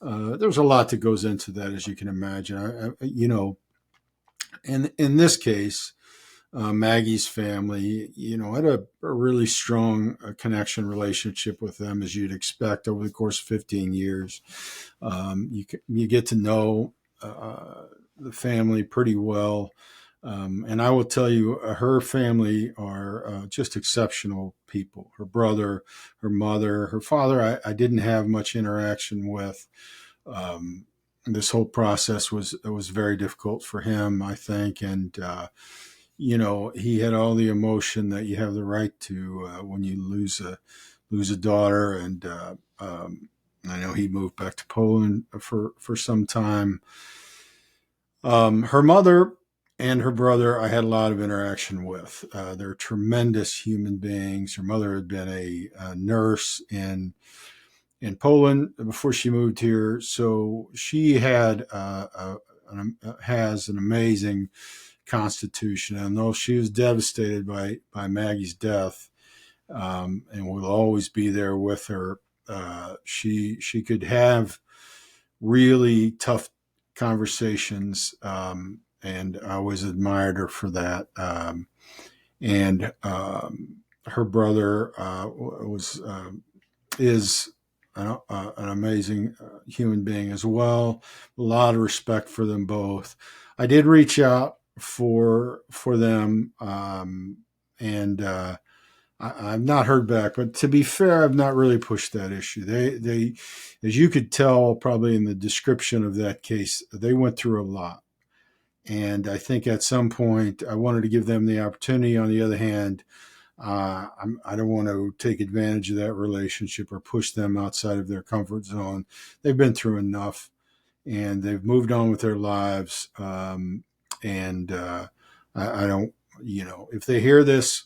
There's a lot that goes into that, as you can imagine. And in this case, Maggie's family, had a really strong connection relationship with them, as you'd expect over the course of 15 years. You get to know the family pretty well. And I will tell you, her family are just exceptional people. Her brother, her mother, her father, I didn't have much interaction with. This whole process was very difficult for him, I think. And, he had all the emotion that you have the right to when you lose a daughter. And I know he moved back to Poland for some time. Her mother and her brother, I had a lot of interaction with. They're tremendous human beings. Her mother had been a nurse in Poland before she moved here, so she had has an amazing constitution. And though she was devastated by Maggie's death, and will always be there with her, she could have really tough conversations, and I always admired her for that. And her brother is an amazing human being as well. A lot of respect for them both. I did reach out for them, and I've not heard back. But to be fair, I've not really pushed that issue. They, as you could tell, probably in the description of that case, they went through a lot. And I think at some point I wanted to give them the opportunity. On the other hand, I don't want to take advantage of that relationship or push them outside of their comfort zone. They've been through enough, and they've moved on with their lives. And I don't, if they hear this,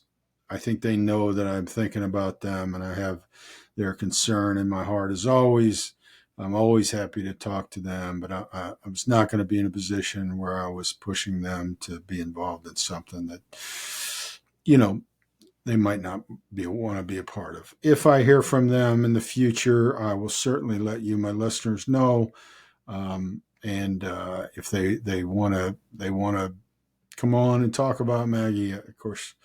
I think they know that I'm thinking about them, and I have their concern in my heart as always. I'm always happy to talk to them, but I was not going to be in a position where I was pushing them to be involved in something that, they might not want to be a part of. If I hear from them in the future, I will certainly let you, my listeners, know. And if they want to come on and talk about Maggie, of course,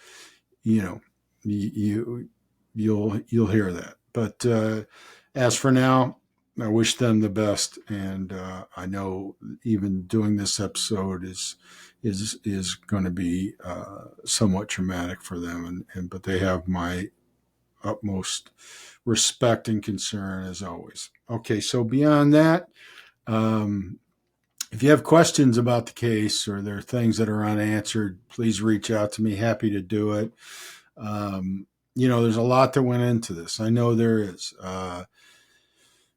you'll hear that. But as for now, I wish them the best, and I know even doing this episode is going to be somewhat traumatic for them, but they have my utmost respect and concern as always. Okay, so beyond that, if you have questions about the case or there are things that are unanswered, please reach out to me. Happy to do it. There's a lot that went into this. I know there is.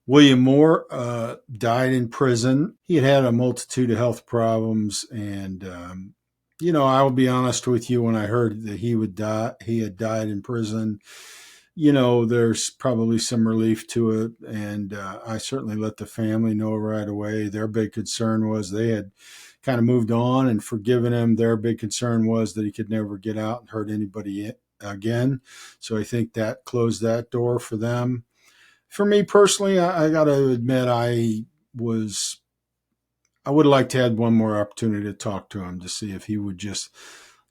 William Moore died in prison. He had had a multitude of health problems, and I will be honest with you. When I heard that he had died in prison, there's probably some relief to it, and I certainly let the family know right away. Their big concern was they had kind of moved on and forgiven him. Their big concern was that he could never get out and hurt anybody again. So I think that closed that door for them. For me personally, I got to admit, I would have liked to have one more opportunity to talk to him to see if he would just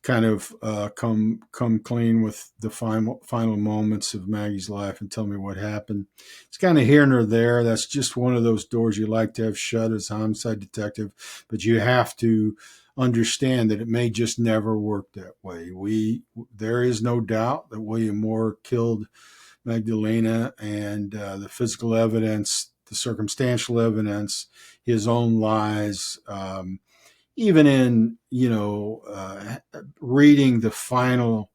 kind of come clean with the final moments of Maggie's life and tell me what happened. It's kind of here and there. That's just one of those doors you like to have shut as a homicide detective, but you have to understand that it may just never work that way. There is no doubt that William Moore killed Magdalena, and the physical evidence, the circumstantial evidence, his own lies, even in, reading the final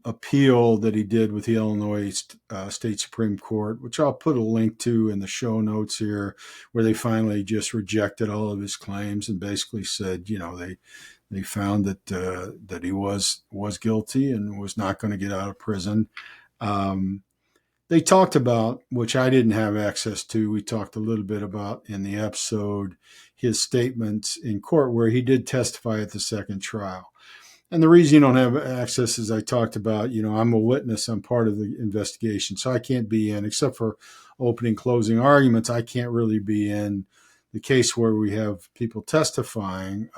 appeal that he did with the Illinois State Supreme Court, which I'll put a link to in the show notes here, where they finally just rejected all of his claims and basically said, they found that he was guilty and was not going to get out of prison. They talked about, which I didn't have access to, we talked a little bit about in the episode, his statements in court where he did testify at the second trial. And the reason you don't have access, as I talked about, I'm a witness, I'm part of the investigation, so I can't be in, except for opening, closing arguments, I can't really be in the case where we have people testifying,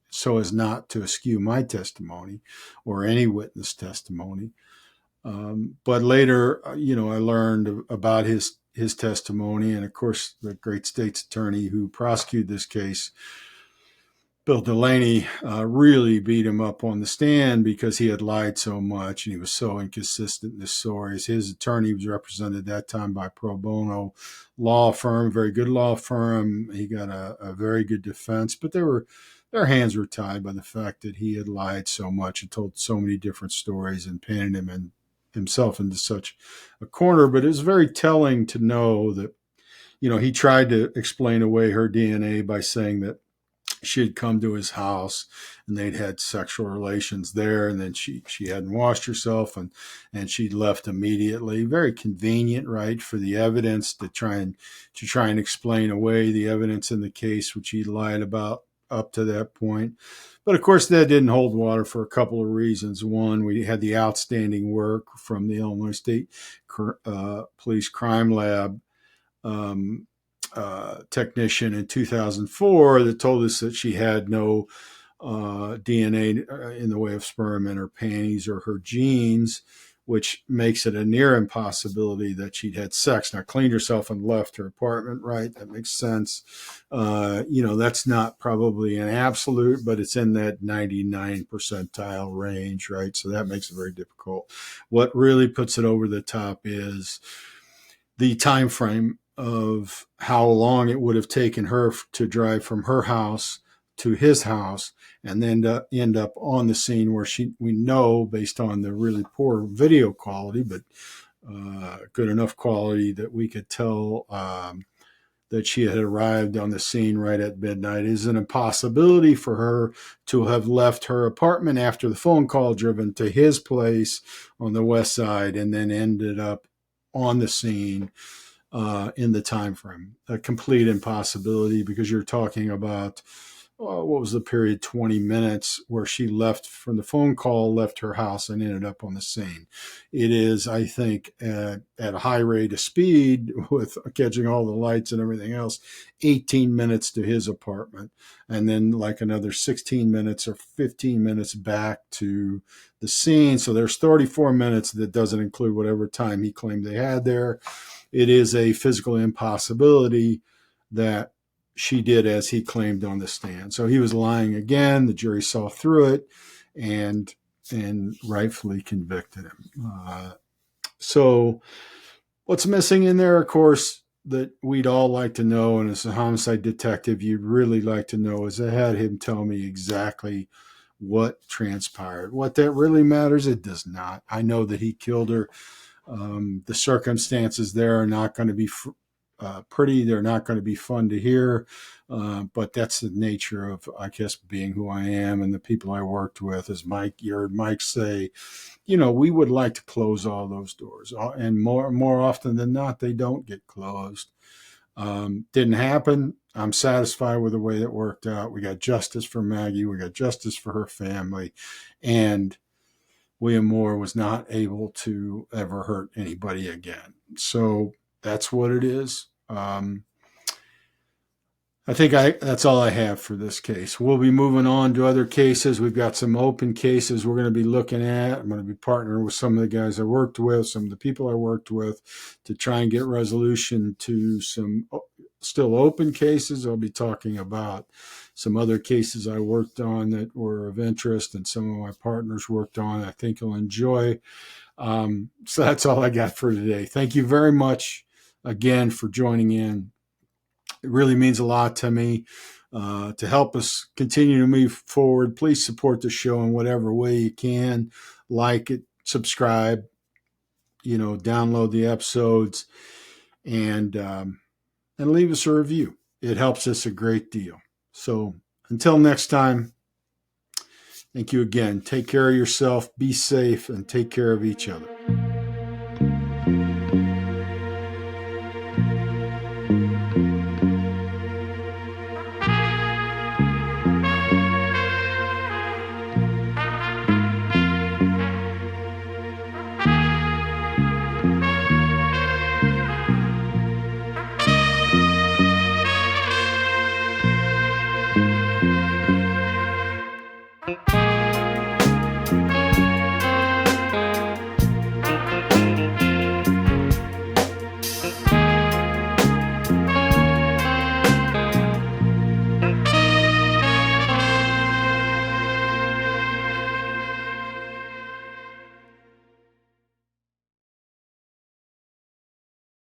so as not to eschew my testimony or any witness testimony. But later, I learned about his testimony, and of course, the great state's attorney who prosecuted this case, Bill Delaney, really beat him up on the stand because he had lied so much and he was so inconsistent in his stories. His attorney was represented at that time by pro bono law firm, very good law firm. He got a very good defense, but their hands were tied by the fact that he had lied so much and told so many different stories and painted himself into such a corner. But it was very telling to know that, he tried to explain away her DNA by saying that she had come to his house and they'd had sexual relations there, and then she hadn't washed herself and she'd left immediately. Very convenient, right, for the evidence to try and explain away the evidence in the case, which he lied about up to that point. But of course, that didn't hold water for a couple of reasons. One, we had the outstanding work from the Illinois State Police Crime Lab technician in 2004 that told us that she had no DNA in the way of sperm in her panties or her jeans, which makes it a near impossibility that she'd had sex. Now, cleaned herself and left her apartment, right? That makes sense. That's not probably an absolute, but it's in that 99 percentile range, right? So that makes it very difficult. What really puts it over the top is the time frame of how long it would have taken her to drive from her house to his house and then to end up on the scene where we know, based on the really poor video quality, but good enough quality that we could tell that she had arrived on the scene right at midnight. It is an impossibility for her to have left her apartment after the phone call, driven to his place on the west side, and then ended up on the scene in the time frame. A complete impossibility, because you're talking about what was the period, 20 minutes, where she left from the phone call, left her house, and ended up on the scene. It is, I think, at a high rate of speed, with catching all the lights and everything else, 18 minutes to his apartment, and then like another 16 minutes or 15 minutes back to the scene. So there's 34 minutes. That doesn't include whatever time he claimed they had there. It is a physical impossibility that she did as he claimed on the stand. So he was lying again. The jury saw through it and rightfully convicted him. So what's missing in there, of course, that we'd all like to know, and as a homicide detective, you'd really like to know, is I had him tell me exactly what transpired. What that really matters, it does not. I know that he killed her. The circumstances there are not going to be pretty. They're not going to be fun to hear. But that's the nature of, I guess, being who I am and the people I worked with. As you heard Mike say, we would like to close all those doors. And more often than not, they don't get closed. Didn't happen. I'm satisfied with the way it worked out. We got justice for Maggie. We got justice for her family. And William Moore was not able to ever hurt anybody again. So that's what it is. I think that's all I have for this case. We'll be moving on to other cases. We've got some open cases we're going to be looking at. I'm going to be partnering with some of the guys I worked with, some of the people I worked with, to try and get resolution to some still open cases. I'll be talking about some other cases I worked on that were of interest and some of my partners worked on, I think you'll enjoy. So that's all I got for today. Thank you very much again for joining in. It really means a lot to me. To help us continue to move forward, please support the show in whatever way you can. Like it, subscribe, download the episodes, and leave us a review. It helps us a great deal. So until next time, thank you again. Take care of yourself, be safe, and take care of each other.